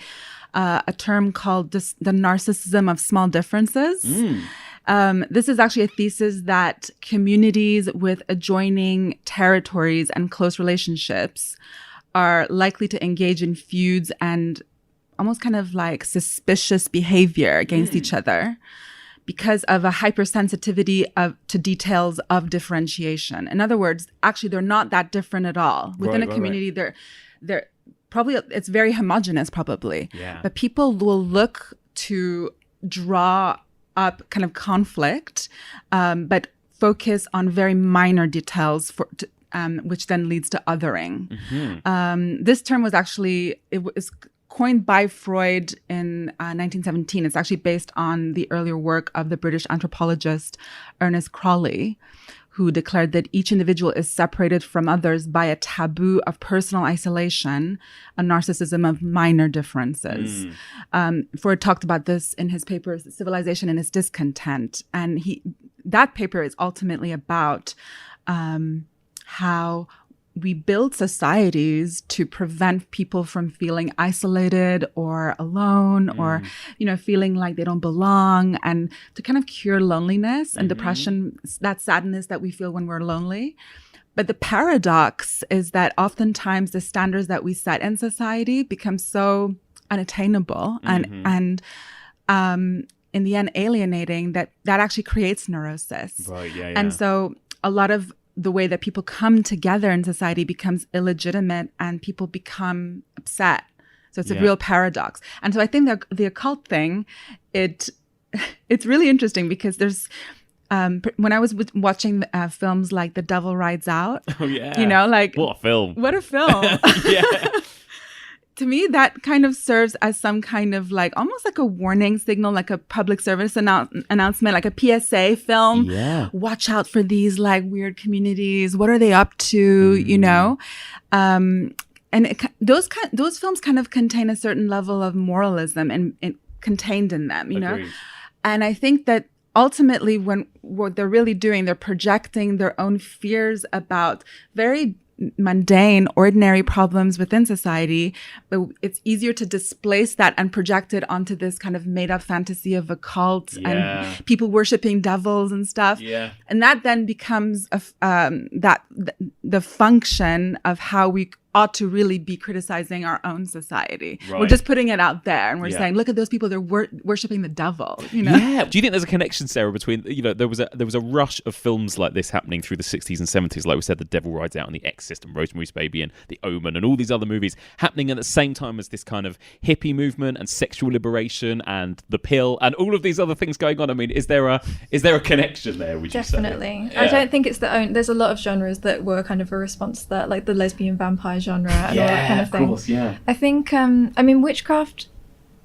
a term called the narcissism of small differences. This is actually a thesis that communities with adjoining territories and close relationships are likely to engage in feuds and almost kind of like suspicious behavior against each other because of a hypersensitivity to details of differentiation. In other words, actually, they're not that different at all. Within a community, they're probably, it's very homogenous probably. Yeah. But people will look to draw up kind of conflict, but focus on very minor details which then leads to othering. This term was actually, it was coined by Freud in 1917. It's actually based on the earlier work of the British anthropologist Ernest Crawley, who declared that each individual is separated from others by a taboo of personal isolation, a narcissism of minor differences. Freud talked about this in his paper, Civilization and Its Discontent. And that paper is ultimately about how we build societies to prevent people from feeling isolated or alone or, feeling like they don't belong, and to kind of cure loneliness and depression, that sadness that we feel when we're lonely. But the paradox is that oftentimes the standards that we set in society become so unattainable and in the end alienating that actually creates neurosis. Right, yeah. And so a lot of the way that people come together in society becomes illegitimate and people become upset. So it's a real paradox. And so I think the occult thing, it's really interesting because there's, when I was watching films like The Devil Rides Out, what a film. What a film. Yeah. To me, that kind of serves as some kind of like, almost like a warning signal, like a public service announcement, like a PSA film. Yeah. Watch out for these like weird communities. What are they up to? And those films kind of contain a certain level of moralism and contained in them, Agreed. And I think that ultimately, when what they're really doing, they're projecting their own fears about very mundane, ordinary problems within society, but it's easier to displace that and project it onto this kind of made up fantasy of a cult and people worshiping devils and stuff. Yeah. And that then becomes the function of how we ought to really be criticizing our own society. Right. We're just putting it out there and we're saying, look at those people, they're worshiping the devil, you know? Yeah. Do you think there's a connection, Sarah, between, you know, there was a rush of films like this happening through the 60s and 70s, like we said, The Devil Rides Out and The Exorcist and Rosemary's Baby and The Omen and all these other movies happening at the same time as this kind of hippie movement and sexual liberation and the pill and all of these other things going on? I mean, is there a connection there, would you say? Definitely. I don't think it's there's a lot of genres that were kind of a response to that, like the lesbian vampire genre and all that kind of thing. Of course, yeah. I think, witchcraft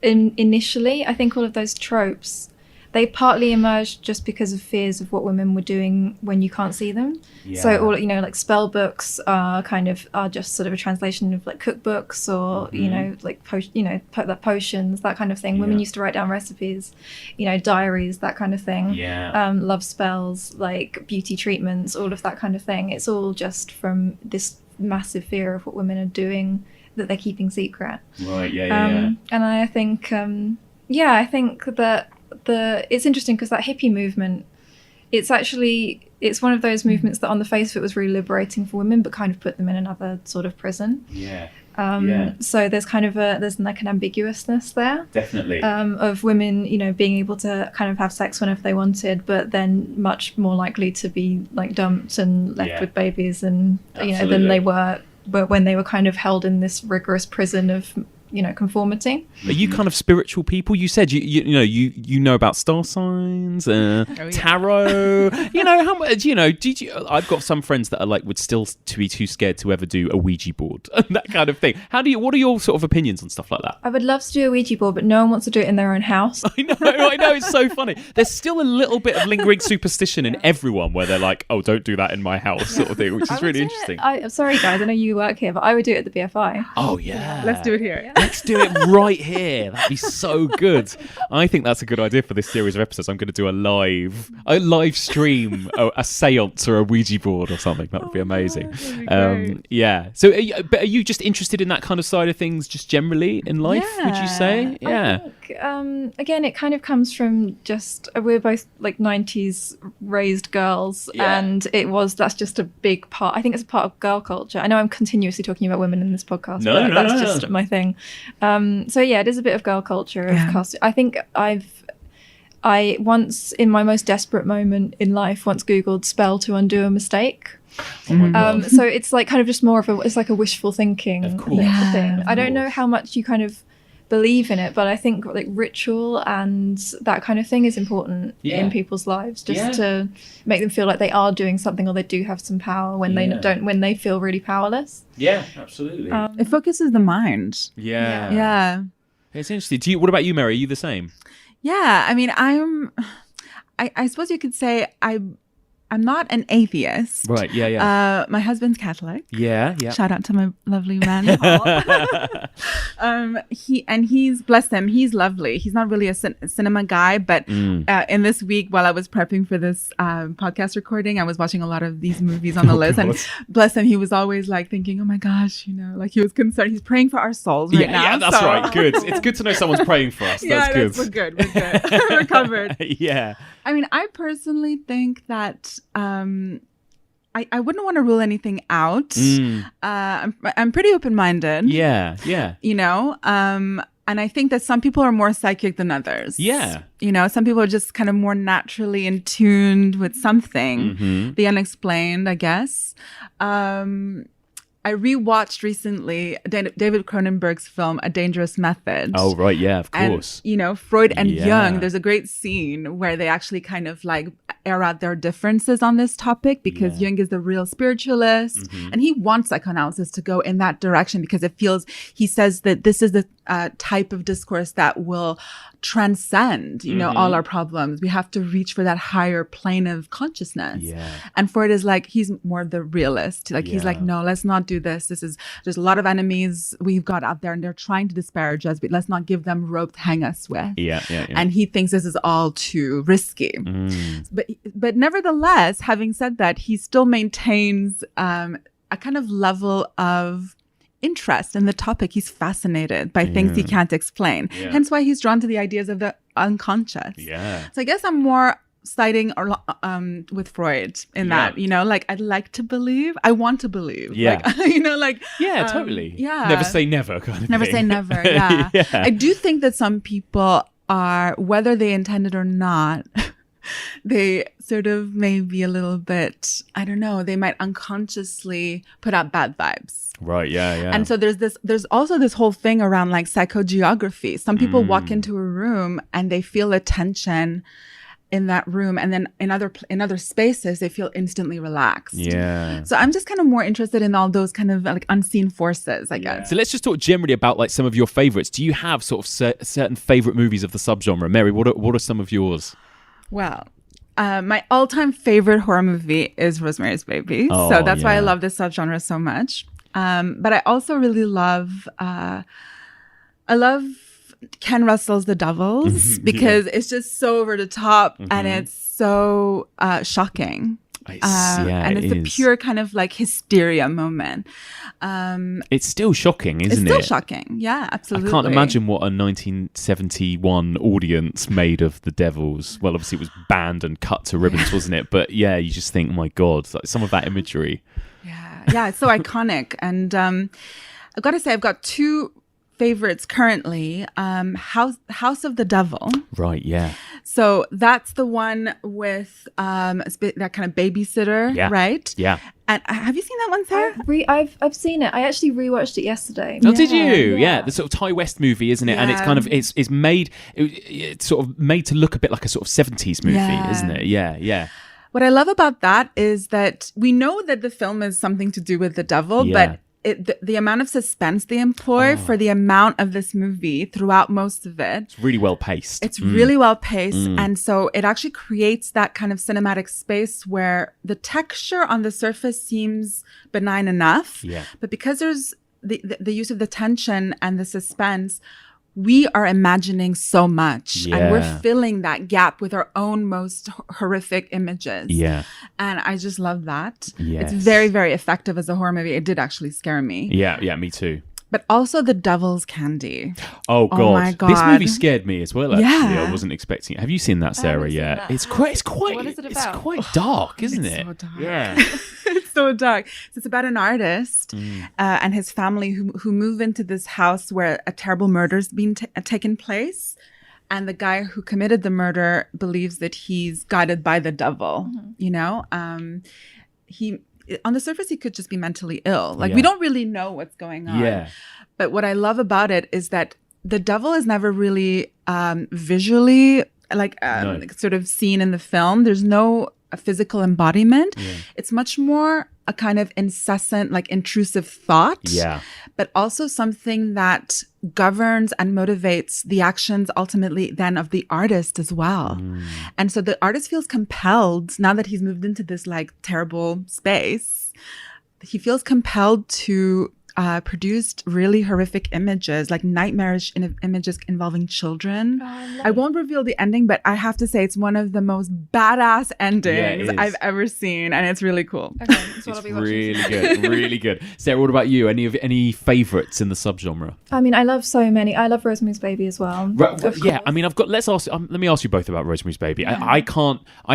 initially, I think all of those tropes, they partly emerged just because of fears of what women were doing when you can't see them. Yeah. So all, you know, like spell books are just sort of a translation of like cookbooks or, you know, like potions, that kind of thing. Women used to write down recipes, you know, diaries, that kind of thing. Yeah. Love spells, like beauty treatments, all of that kind of thing. It's all just from this massive fear of what women are doing that they're keeping secret. Right. Yeah. And I think I think that it's interesting because that hippie movement, it's one of those movements that on the face of it was really liberating for women but kind of put them in another sort of prison. So there's kind of there's like an ambiguousness there, definitely, of women, you know, being able to kind of have sex whenever they wanted, but then much more likely to be like dumped and left with babies and you know than they were when they were kind of held in this rigorous prison of, you know, conformity. Are you kind of spiritual people? You said you know about star signs, tarot. You know how much? You know, I've got some friends that are like would still to be too scared to ever do a Ouija board and that kind of thing. What are your sort of opinions on stuff like that? I would love to do a Ouija board, but no one wants to do it in their own house. I know, it's so funny. There's still a little bit of lingering superstition in everyone where they're like, oh, don't do that in my house, sort of thing, which is really interesting. I'm sorry, guys, I know you work here, but I would do it at the BFI. Oh yeah, let's do it here. Yeah. Let's do it right here. That'd be so good. I think that's a good idea for this series of episodes. I'm going to do a live stream, a seance or a Ouija board or something. That would be amazing. Yeah. So, are you just interested in that kind of side of things, just generally in life? Would you say? Yeah. I think, again, it kind of comes from just we're both like 90s raised girls, and that's just a big part. I think it's a part of girl culture. I know I'm continuously talking about women in this podcast, but that's just my thing. So yeah, it is a bit of girl culture of costume. I think I once in my most desperate moment in life once Googled spell to undo a mistake. So it's like kind of just more of it's like a wishful thinking thing. I don't know how much you kind of believe in it, but I think like ritual and that kind of thing is important in people's lives, just to make them feel like they are doing something or they do have some power when they feel really powerless. Yeah, absolutely. It focuses the mind. Yeah. It's interesting. What about you, Mary? Are you the same? Yeah, I mean, I suppose you could say I'm not an atheist. Right, yeah. My husband's Catholic. Yeah. Shout out to my lovely man, Paul. He's, bless him, he's lovely. He's not really a cinema guy, but in this week, while I was prepping for this podcast recording, I was watching a lot of these movies on the list. God. And bless him, he was always like thinking, oh my gosh, you know, like he was concerned. He's praying for our souls right now. Yeah, that's right. Good. It's good to know someone's praying for us. That's good. We're good. We're covered. Yeah. I mean, I personally think that I wouldn't want to rule anything out. I'm pretty open-minded. Yeah. You know, and I think that some people are more psychic than others. Yeah. You know, some people are just kind of more naturally in tuned with something, the unexplained, I guess. I rewatched recently David Cronenberg's film A Dangerous Method. Oh, right. Yeah, of course. And, you know, Freud and Jung, there's a great scene where they actually kind of like air out their differences on this topic because Jung is the real spiritualist and he wants psychoanalysis to go in that direction because he says that this is the type of discourse that will transcend, you know, all our problems. We have to reach for that higher plane of consciousness. Yeah. And Freud is like, he's more the realist. Like, he's like, no, let's not do this. There's a lot of enemies we've got out there and they're trying to disparage us, but let's not give them rope to hang us with. Yeah. And he thinks this is all too risky. But nevertheless, having said that, he still maintains a kind of level of interest in the topic. He's fascinated by things he can't explain. Yeah. Hence why he's drawn to the ideas of the unconscious. Yeah. So I guess I'm more siding with Freud in that, like I'd like to believe, I want to believe. Yeah. Like, Yeah, totally. Yeah. Never say never kind of Never thing. say never. Yeah. Yeah. I do think that some people are, whether they intended or not, they sort of maybe a little bit, I don't know, they might unconsciously put out bad vibes. Right, yeah. And so there's also this whole thing around like psychogeography. Some people walk into a room and they feel a tension in that room, and then in other spaces they feel instantly relaxed. Yeah. So I'm just kind of more interested in all those kind of like unseen forces, I guess. So let's just talk generally about like some of your favorites. Do you have sort of certain favorite movies of the subgenre? Mary, what are some of yours? Well, my all-time favorite horror movie is Rosemary's Baby. Oh, So that's why I yeah. love this subgenre so much. But I also really love, I love Ken Russell's The Devils because it's just so over the top and it's so shocking. And it's a pure kind of like hysteria moment. It's still shocking, isn't it? It's still shocking. Yeah, absolutely. I can't imagine what a 1971 audience made of The Devils. Well, obviously it was banned and cut to ribbons, wasn't it? But yeah, you just think, oh my God, like some of that imagery. Yeah, it's so iconic. And I've got to say, I've got two favorites currently. House of the Devil. Right, yeah. So that's the one with that kind of babysitter, Yeah. right? Yeah. And have you seen that one, Sarah? I've seen it. I actually rewatched it yesterday. Oh, did you? Yeah. Yeah, the sort of Ty West movie, isn't it? And it's kind of it's made it's sort of made to look a bit like a sort of 70s movie, Yeah. isn't it? Yeah, yeah. What I love about that is that we know that the film is something to do with the devil, Yeah. but the amount of suspense they employ for the amount of this movie throughout most of it, It's really well paced. it's really well paced. And so it actually creates that kind of cinematic space where the texture on the surface seems benign enough. Yeah. But because there's the use of the tension and the suspense, we are imagining so much and we're Yeah. filling that gap with our own most horrific images. Yeah. And I just love that. Yes. It's very, very effective as a horror movie. It did actually scare me. Yeah, me too. But also The Devil's Candy. Oh God. Oh my This God. movie scared me as well. Actually, Yeah. I wasn't expecting it. Have you seen that, Sarah? seen Yeah, that. it's quite. What is it It's about? quite dark, isn't It's it? so dark. Yeah. It's so dark. So it's about an artist and his family who move into this house where a terrible murder's been taken place. And the guy who committed the murder believes that he's guided by the devil, He, on the surface, he could just be mentally ill. Like, we don't really know what's going on. Yeah. But what I love about it is that the devil is never really visually sort of seen in the film. There's no physical embodiment. It's much more a kind of incessant, like intrusive thought. Yeah. But also something that governs and motivates the actions ultimately then of the artist as well. And so the artist feels compelled, now that he's moved into this like terrible space, he feels compelled to produce really horrific images, like nightmarish images involving children. I won't reveal the ending, but I have to say it's one of the most badass endings I've ever seen, and it's really cool. Okay, that's what I'll be watching. Really good, really good. Sarah, what about you? Any favourites in the subgenre? I mean, I love so many. I love Rosemary's Baby as well. Right, Of yeah, course. I mean, let me ask you both about Rosemary's Baby. I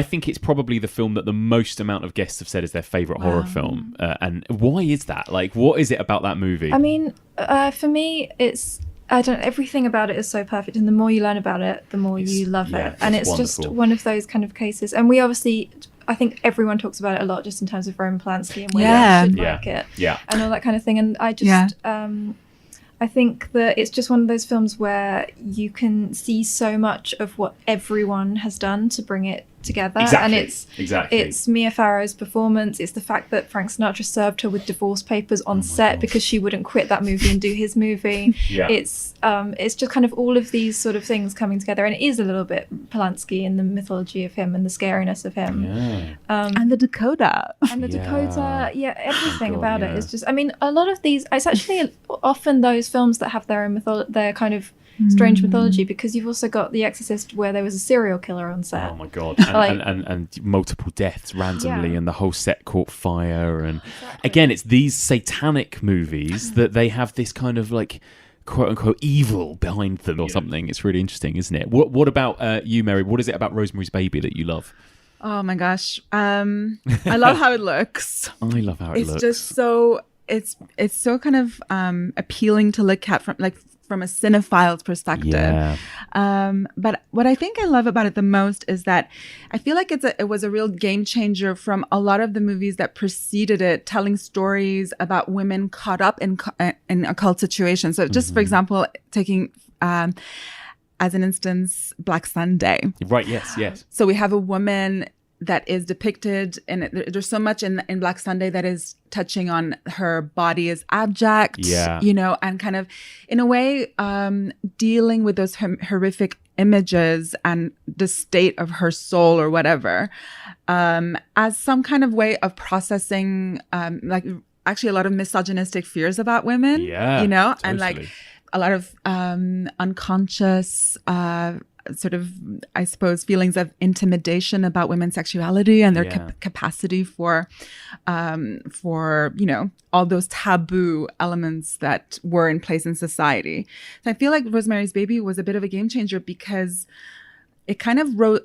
think it's probably the film that the most amount of guests have said is their favourite horror film. And why is that? Like, what is it about that movie? I mean, for me, everything about it is so perfect, and the more you learn about it, the more you love it. And it's just wonderful. one of those kind of cases. And we obviously, I think everyone talks about it a lot, just in terms of Roman Polanski and whether you should like it, and all that kind of thing. And I just, I think that it's just one of those films where you can see so much of what everyone has done to bring it together. Exactly. And it's Mia Farrow's performance. It's the fact that Frank Sinatra served her with divorce papers on set because she wouldn't quit that movie and do his movie. It's just kind of all of these sort of things coming together, and it is a little bit Polanski in the mythology of him and the scariness of him. And the Dakota. And the Dakota, everything God, about it is just, I mean, a lot of these, it's actually often those films that have their own their kind of strange mythology, because you've also got The Exorcist, where there was a serial killer on set. Oh my god! And multiple deaths randomly, and the whole set caught fire. And again, it's these satanic movies that they have this kind of like quote unquote evil behind them or something. It's really interesting, isn't it? What about you, Mary? What is it about Rosemary's Baby that you love? Oh my gosh, I love how it looks. I love how it looks. It's just so it's so kind of appealing to look at from a cinephile's perspective. Yeah. But what I think I love about it the most is that I feel like it was a real game changer from a lot of the movies that preceded it, telling stories about women caught up in occult situations. So just for example, taking as an instance, Black Sunday. Right. Yes. So we have a woman that is depicted, and there's so much in Black Sunday that is touching on her body as abject, and kind of, in a way, dealing with those horrific images and the state of her soul or whatever, as some kind of way of processing, actually a lot of misogynistic fears about women, totally. and like a lot of unconscious sort of, I suppose, feelings of intimidation about women's sexuality and their capacity for all those taboo elements that were in place in society. So I feel like Rosemary's Baby was a bit of a game changer because it kind of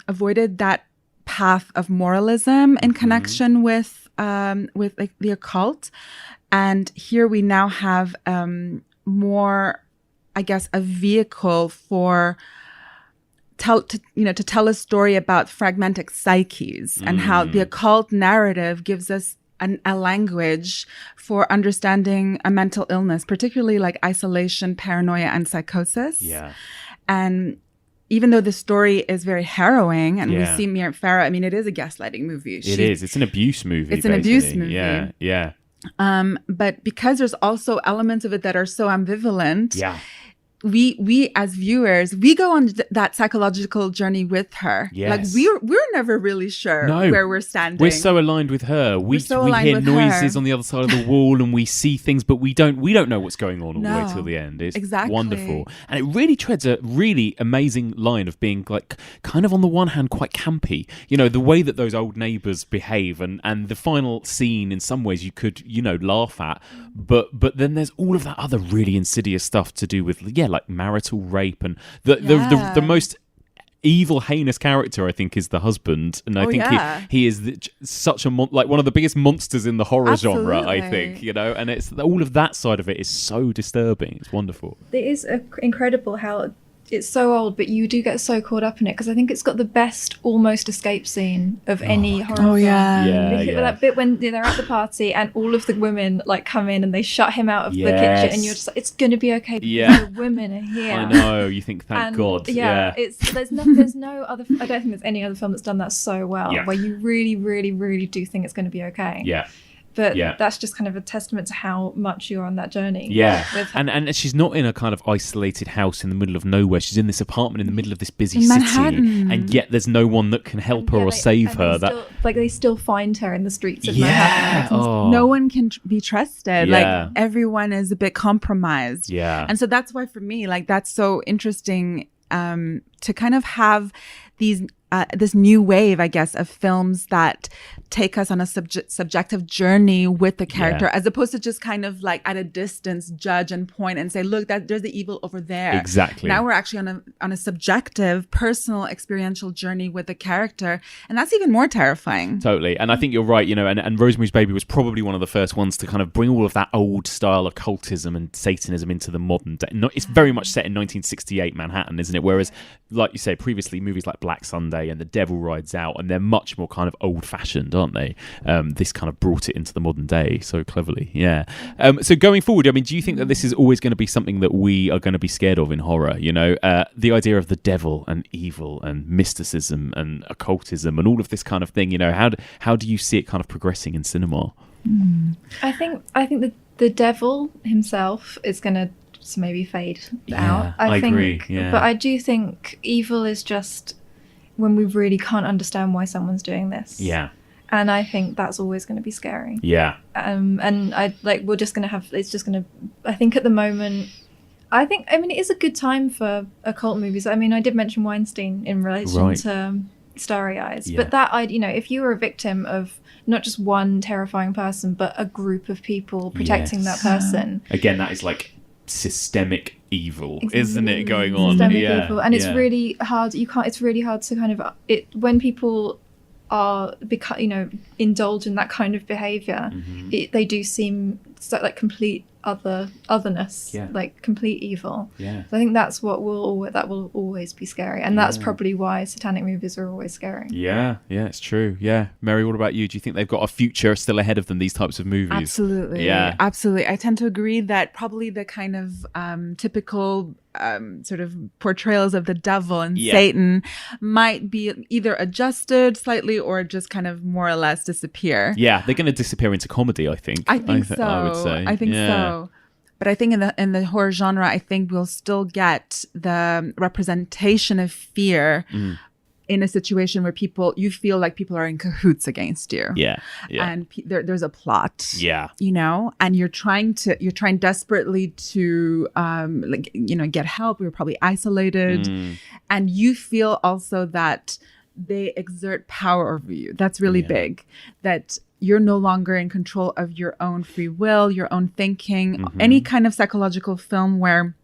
avoided that path of moralism in connection with like the occult, and here we now have more, I guess, a vehicle for to tell a story about fragmented psyches and how the occult narrative gives us a language for understanding a mental illness, particularly like isolation, paranoia, and psychosis. Yeah. And even though the story is very harrowing, and we see Mia Farrow, I mean, it is a gaslighting movie. It is. It's an abuse movie. It's an abuse movie. Yeah. But because there's also elements of it that are so ambivalent, we as viewers, we go on that psychological journey with her. Yes. Like we're never really sure where we're standing. We're so aligned with her. We hear noises on the other side of the wall, and we see things, but we don't know what's going on all the way till the end. It's wonderful. And it really treads a really amazing line of being like kind of on the one hand quite campy. The way that those old neighbours behave, and the final scene in some ways you could, laugh at. But then there's all of that other really insidious stuff to do with like marital rape, and the most evil, heinous character, I think, is the husband, and I think he is such a like one of the biggest monsters in the horror genre. I think and it's all of that side of it is so disturbing. It's wonderful. It is incredible how it's so old, but you do get so caught up in it, because I think it's got the best almost escape scene of any horror film. That bit when they're at the party and all of the women like come in and they shut him out of the kitchen, and you're just like, it's going to be okay because the women are here. I know, you think, thank God. There's no other, I don't think there's any other film that's done that so well, where you really, really, really do think it's going to be okay. But that's just kind of a testament to how much you're on that journey. And she's not in a kind of isolated house in the middle of nowhere. She's in this apartment in the middle of this busy city, and yet there's no one that can help her or save her. They still find her in the streets of Manhattan. No one can be trusted. Like everyone is a bit compromised. And so that's why for me, like, that's so interesting to kind of have these this new wave, I guess, of films that take us on a subjective journey with the character, as opposed to just kind of like at a distance judge and point and say, look, there's the evil over there. Exactly. Now we're actually on a subjective, personal, experiential journey with the character, and that's even more terrifying. Totally. And I think you're right, and Rosemary's Baby was probably one of the first ones to kind of bring all of that old style occultism and Satanism into the modern day. It's very much set in 1968 Manhattan, isn't it? Whereas, like you say, previously movies like Black Sunday and The Devil Rides Out, and they're much more kind of old-fashioned, aren't they? This kind of brought it into the modern day so cleverly. So going forward, I mean, do you think that this is always going to be something that we are going to be scared of in horror? The idea of the devil and evil and mysticism and occultism and all of this kind of thing. How do you see it kind of progressing in cinema? I think the devil himself is going to maybe fade out. I think, agree. But I do think evil is just when we really can't understand why someone's doing this. And I think that's always going to be scary. And we're just going to have, it's just going to, I think at the moment, I mean, it is a good time for occult movies. I mean, I did mention Weinstein in relation to Starry Eyes, but that, if you were a victim of not just one terrifying person, but a group of people protecting that person. Again, that is like systemic evil, isn't it, going on? Systemic evil. And it's really hard. It's really hard to kind of, when people are, indulge in that kind of behavior, they do seem like complete otherness, like complete evil. So I think that's what will always be scary, and that's probably why satanic movies are always scary. It's true. Mary, what about you? Do you think they've got a future still ahead of them, these types of movies? Absolutely. I tend to agree that probably the kind of typical sort of portrayals of the devil and Satan might be either adjusted slightly or just kind of more or less disappear. They're going to disappear into comedy, I think. I think so. I would say. I think so. But I think in the horror genre, I think we'll still get the representation of fear in a situation where you feel like people are in cahoots against you. And there's a plot. And you're trying desperately to get help. You're probably isolated, and you feel also that they exert power over you. That's really big. That you're no longer in control of your own free will, your own thinking. Any kind of psychological film where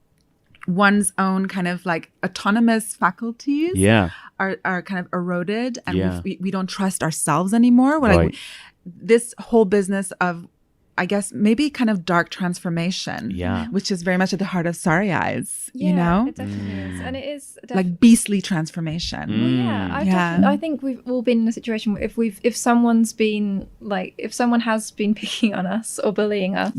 one's own kind of like autonomous faculties are kind of eroded, and we don't trust ourselves anymore. This whole business of, I guess, maybe kind of dark transformation, which is very much at the heart of Starry Eyes, it definitely is. And it is like beastly transformation. I think we've all been in a situation where if someone has been picking on us or bullying us,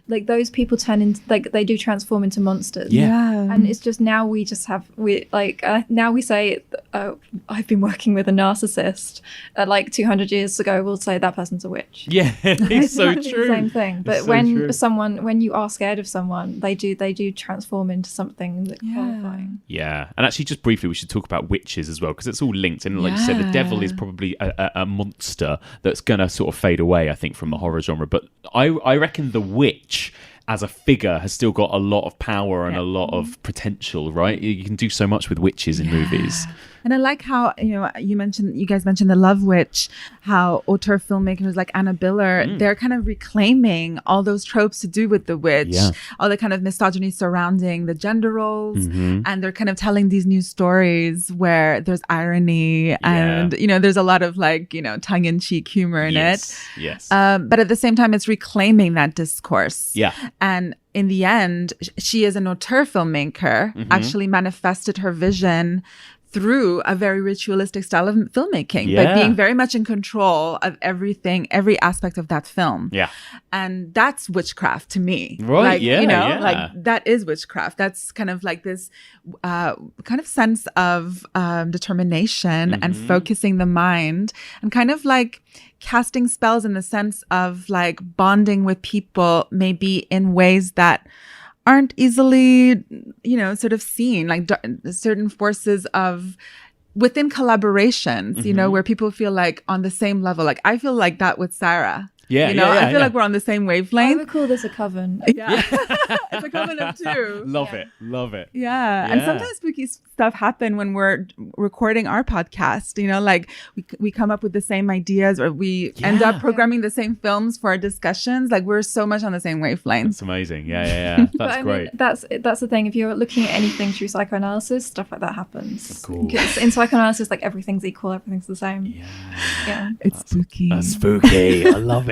like those people turn into, like, they do transform into monsters. And it's just now we say, I've been working with a narcissist. Like 200 years ago, we'll say that person's a witch. It's so true. Same thing, but when you are scared of someone, they do transform into something that's horrifying. And actually, just briefly, we should talk about witches as well, because it's all linked. And like you said, the devil is probably a monster that's gonna sort of fade away, I think, from the horror genre. But I reckon the witch as a figure has still got a lot of power and a lot of potential, right? You can do so much with witches in movies. And I like how, you guys mentioned The Love Witch, how auteur filmmakers like Anna Biller, they're kind of reclaiming all those tropes to do with the witch, all the kind of misogyny surrounding the gender roles. And they're kind of telling these new stories where there's irony and, there's a lot of like, tongue-in-cheek humor in it. But at the same time, it's reclaiming that discourse. And in the end, she is an auteur filmmaker, actually manifested her vision through a very ritualistic style of filmmaking, but being very much in control of everything, every aspect of that film. And that's witchcraft to me. Like that is witchcraft. That's kind of like this kind of sense of determination and focusing the mind, and kind of like casting spells in the sense of like bonding with people, maybe in ways that aren't easily, sort of seen, like certain forces of within collaborations, where people feel like on the same level. Like I feel like that with Sarah. I feel like we're on the same wavelength. I would call this a coven. It's a coven of two. Love it. And sometimes spooky stuff happen when we're recording our podcast. Like we come up with the same ideas, or we end up programming the same films for our discussions. Like we're so much on the same wavelength. That's amazing. That's great. That's the thing. If you're looking at anything through psychoanalysis, stuff like that happens. That's cool. Because in psychoanalysis, like everything's equal, everything's the same. It's spooky. That's spooky. I love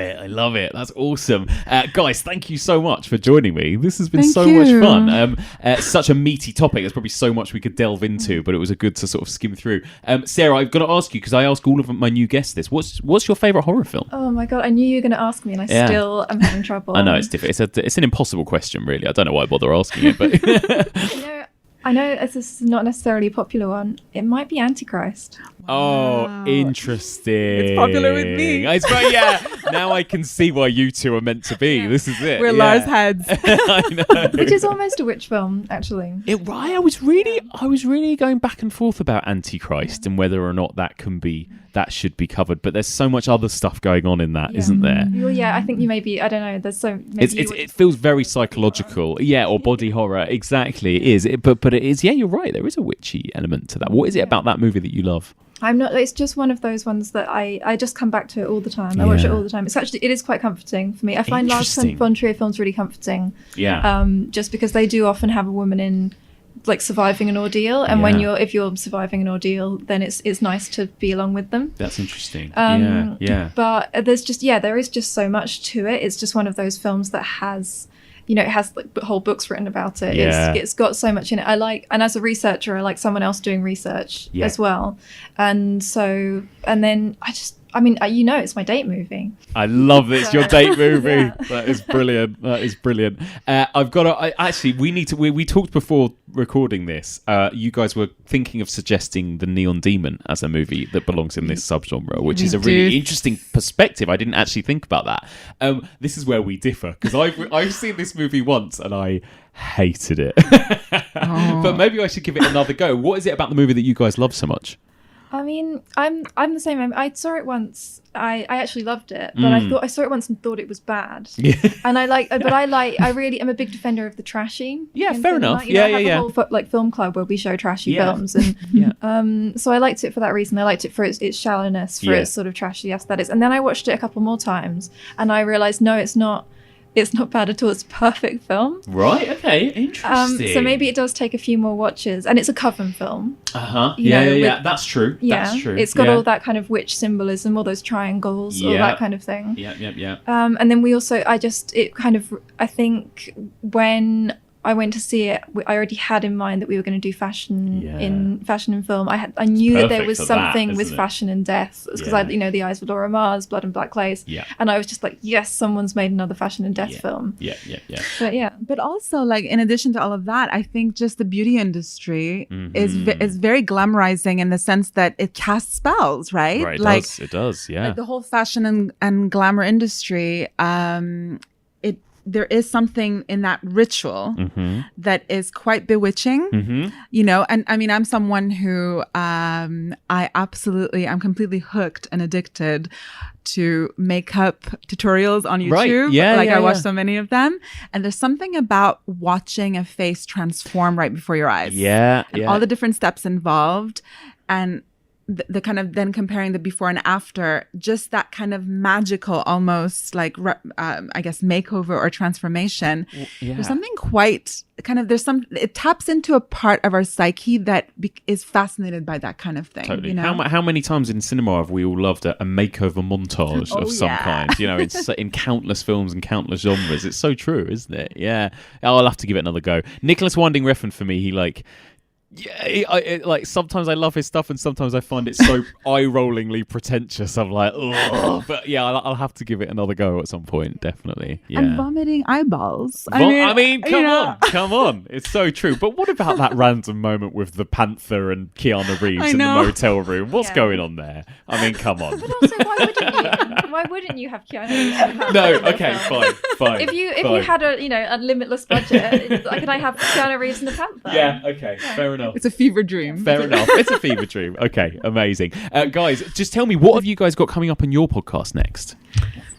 it. That's awesome. Guys, thank you so much for joining me. This has been much fun. Such a meaty topic. There's probably so much we could delve into, but it was good to sort of skim through. Sarah, I've got to ask you, because I ask all of my new guests this. What's your favourite horror film? Oh my God, I knew you were going to ask me, and I still am having trouble. I know, it's difficult. It's an impossible question, really. I don't know why I bother asking it, but... I know this is not necessarily a popular one. It might be Antichrist. Oh, interesting. It's popular with me. It's right, Now I can see why you two are meant to be. This is it. We're Lars heads. I know. Which is almost a witch film, actually. Right. I was really going back and forth about Antichrist and whether or not that should be covered. But there's so much other stuff going on in that, isn't there? Well, yeah, I think you maybe, I don't know, there's so... It feels very psychological. Yeah, or body horror. Exactly, it is. But it is, yeah, you're right. There is a witchy element to that. What is it about that movie that you love? It's just one of those ones that I just come back to it all the time. I watch it all the time. It is quite comforting for me. I find Lars von Trier films really comforting. Yeah. Just because they do often have a woman in like surviving an ordeal, and if you're surviving an ordeal, then it's nice to be along with them. That's interesting. Yeah. But there is just so much to it. It's just one of those films that has, it has like whole books written about it. Yeah. It's got so much in it. And as a researcher, I like someone else doing research as well. And then it's my date movie. I love this. Your date movie. Yeah. That is brilliant. We talked before recording this. You guys were thinking of suggesting The Neon Demon as a movie that belongs in this subgenre, which is a really interesting perspective. I didn't actually think about that. This is where we differ, because I've seen this movie once and I hated it. But maybe I should give it another go. What is it about the movie that you guys love so much? I mean, I'm the same. I saw it once. I actually loved it, but I saw it once and thought it was bad. Yeah. And I really am a big defender of the trashy. Yeah, fair enough. I have a whole film club where we show trashy films, and so I liked it for that reason. I liked it for its shallowness, for its sort of trashy aesthetics. And then I watched it a couple more times, and I realized no, it's not. It's not bad at all. It's a perfect film. Right. Okay. Interesting. So maybe it does take a few more watches, and it's a coven film. Yeah. That's true. Yeah. That's true. It's got all that kind of witch symbolism, all those triangles, all that kind of thing. Yeah. And then we also, I think when I went to see it, I already had in mind that we were going to do fashion in film. I knew that there was something with fashion and death, because The Eyes of Laura Mars, Blood and Black Lace, and I was just like, yes, someone's made another fashion and death film. But also, like, in addition to all of that, I think just the beauty industry is very glamorizing in the sense that it casts spells, right? Right. It does. Yeah. Like the whole fashion and glamour industry. There is something in that ritual that is quite bewitching, and I mean, I'm someone who I'm completely hooked and addicted to makeup tutorials on YouTube. Right. Yeah, I watch so many of them, and there's something about watching a face transform right before your eyes. And all the different steps involved, and the kind of then comparing the before and after, just that kind of magical, almost like, I guess, makeover or transformation. There's something quite kind of, it taps into a part of our psyche that is fascinated by that kind of thing. Totally. How many times in cinema have we all loved a makeover montage of some kind? It's in countless films and countless genres. It's so true, isn't it? Yeah. I'll have to give it another go. Nicholas Winding Refn, for me, sometimes I love his stuff and sometimes I find it so eye-rollingly pretentious. I'm like, ugh. But I'll have to give it another go at some point, definitely. Yeah. And vomiting eyeballs. Come on. It's so true. But what about that random moment with the Panther and Keanu Reeves in the motel room? What's going on there? I mean, come on. But also, why wouldn't you have Keanu Reeves in the Panther? No, okay, fine. If you had a limitless budget, could I have Keanu Reeves in the Panther? Yeah, okay, fair enough. It's a fever dream. Fair enough. It's a fever dream. Okay, amazing. Guys, just tell me, what have you guys got coming up on your podcast next?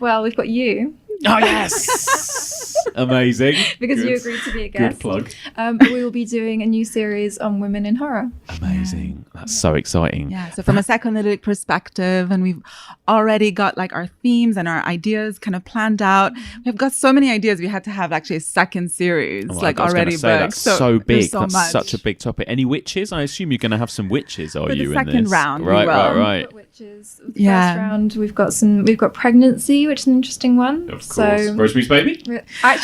Well, we've got you. Oh, yes. Amazing. Because you agreed to be a guest. Good plug. But we will be doing a new series on women in horror. Amazing. That's so exciting. Yeah. So from a psychoanalytic perspective, and we've already got like our themes and our ideas kind of planned out. We've got so many ideas. We had to have actually a second series already booked. That's so big. So that's much. Such a big topic. Any witches? I assume you're going to have some witches, are you, in this? For the second round. Right. Witches. The first round, we've got pregnancy, which is an interesting one. Of course. Rosemary's Baby?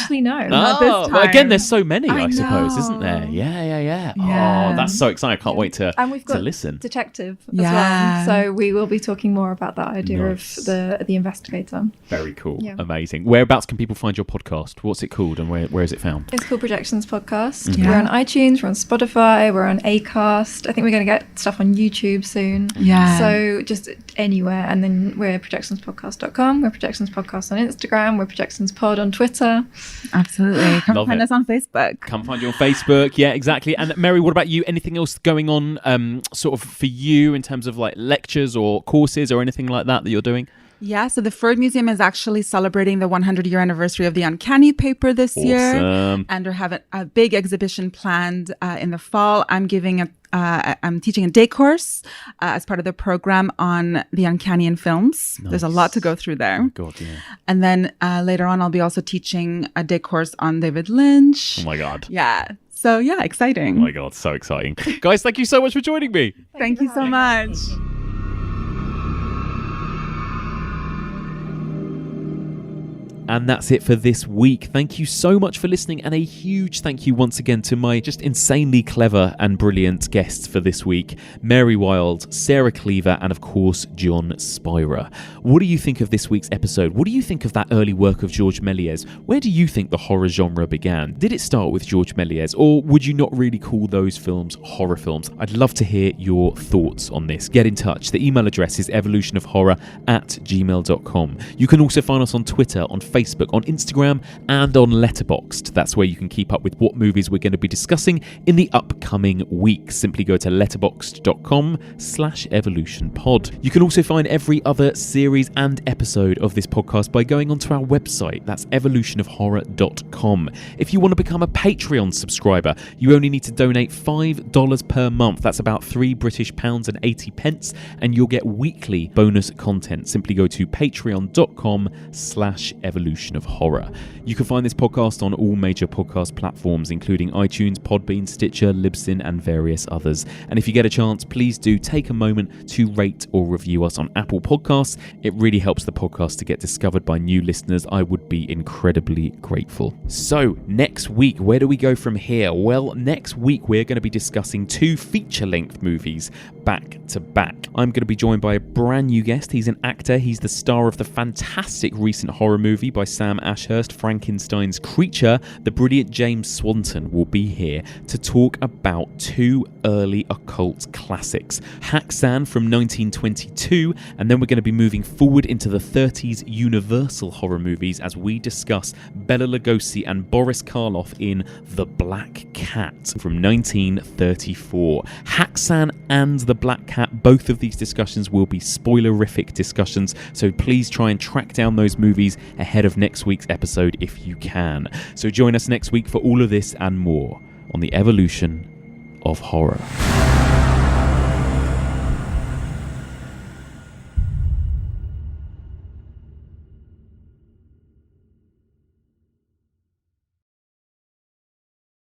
actually know. Not this Oh, well, again, time. there's so many, I I suppose, isn't there? know. Yeah. Yeah. Oh, that's so exciting. I can't wait to And we've got listen. detective as Yeah. well. So we will be talking more about that idea Nice. of the investigator. Very cool. Yeah. Amazing. Whereabouts can people find your podcast? What's it called and where is it found? It's called Projections Podcast. Yeah. We're on iTunes, we're on Spotify, we're on Acast. I think we're going to get stuff on YouTube soon. Yeah. So just anywhere. And then we're projectionspodcast.com. We're Projections Podcast on Instagram. We're Projections Pod on Twitter. Absolutely. Come Love find it. us on Facebook. Come find you on Facebook. Yeah, exactly. And Mary, what about you? Anything else going on sort of for you in terms of like lectures or courses or anything like that you're doing? Yeah, so the Freud Museum is actually celebrating the 100-year anniversary of the Uncanny paper this year. Awesome. And we're having a big exhibition planned in the fall. I'm teaching a day course as part of the program on the Uncanny in films. There's a lot to go through there. God, yeah. And then later on, I'll be also teaching a day course on David Lynch. Oh my God. Yeah. So yeah, exciting. Oh my God, so exciting. Guys, thank you so much for joining me. Thank you so much. And that's it for this week. Thank you so much for listening, and a huge thank you once again to my just insanely clever and brilliant guests for this week, Mary Wilde, Sarah Cleaver, and of course Jon Spira. What do you think of this week's episode? What do you think of that early work of Georges Méliès? Where do you think the horror genre began? Did it start with Georges Méliès, or would you not really call those films horror films? I'd love to hear your thoughts on this. Get in touch. The email address is evolutionofhorror@gmail.com. You can also find us on Twitter, on Facebook, on Instagram, and on Letterboxd. That's where you can keep up with what movies we're going to be discussing in the upcoming weeks. Simply go to letterboxd.com/evolutionpod. You can also find every other series and episode of this podcast by going onto our website. That's evolutionofhorror.com. If you want to become a Patreon subscriber, you only need to donate $5 per month. That's about £3.80, and you'll get weekly bonus content. Simply go to patreon.com/evolution of horror. You can find this podcast on all major podcast platforms, including iTunes, Podbean, Stitcher, Libsyn, and various others. And if you get a chance, please do take a moment to rate or review us on Apple Podcasts. It really helps the podcast to get discovered by new listeners. I would be incredibly grateful. So next week, where do we go from here? Well, next week we're going to be discussing 2 feature-length movies back to back. I'm going to be joined by a brand new guest. He's an actor. He's the star of the fantastic recent horror movie by Sam Ashurst, Frankenstein's Creature. The brilliant James Swanton will be here to talk about 2 early occult classics, Haxan from 1922, and then we're going to be moving forward into the 30s Universal horror movies as we discuss Bela Lugosi and Boris Karloff in The Black Cat from 1934. Haxan and The Black Cat, both of these discussions will be spoilerific discussions, so please try and track down those movies ahead of next week's episode if you can. So join us next week for all of this and more on the evolution of horror.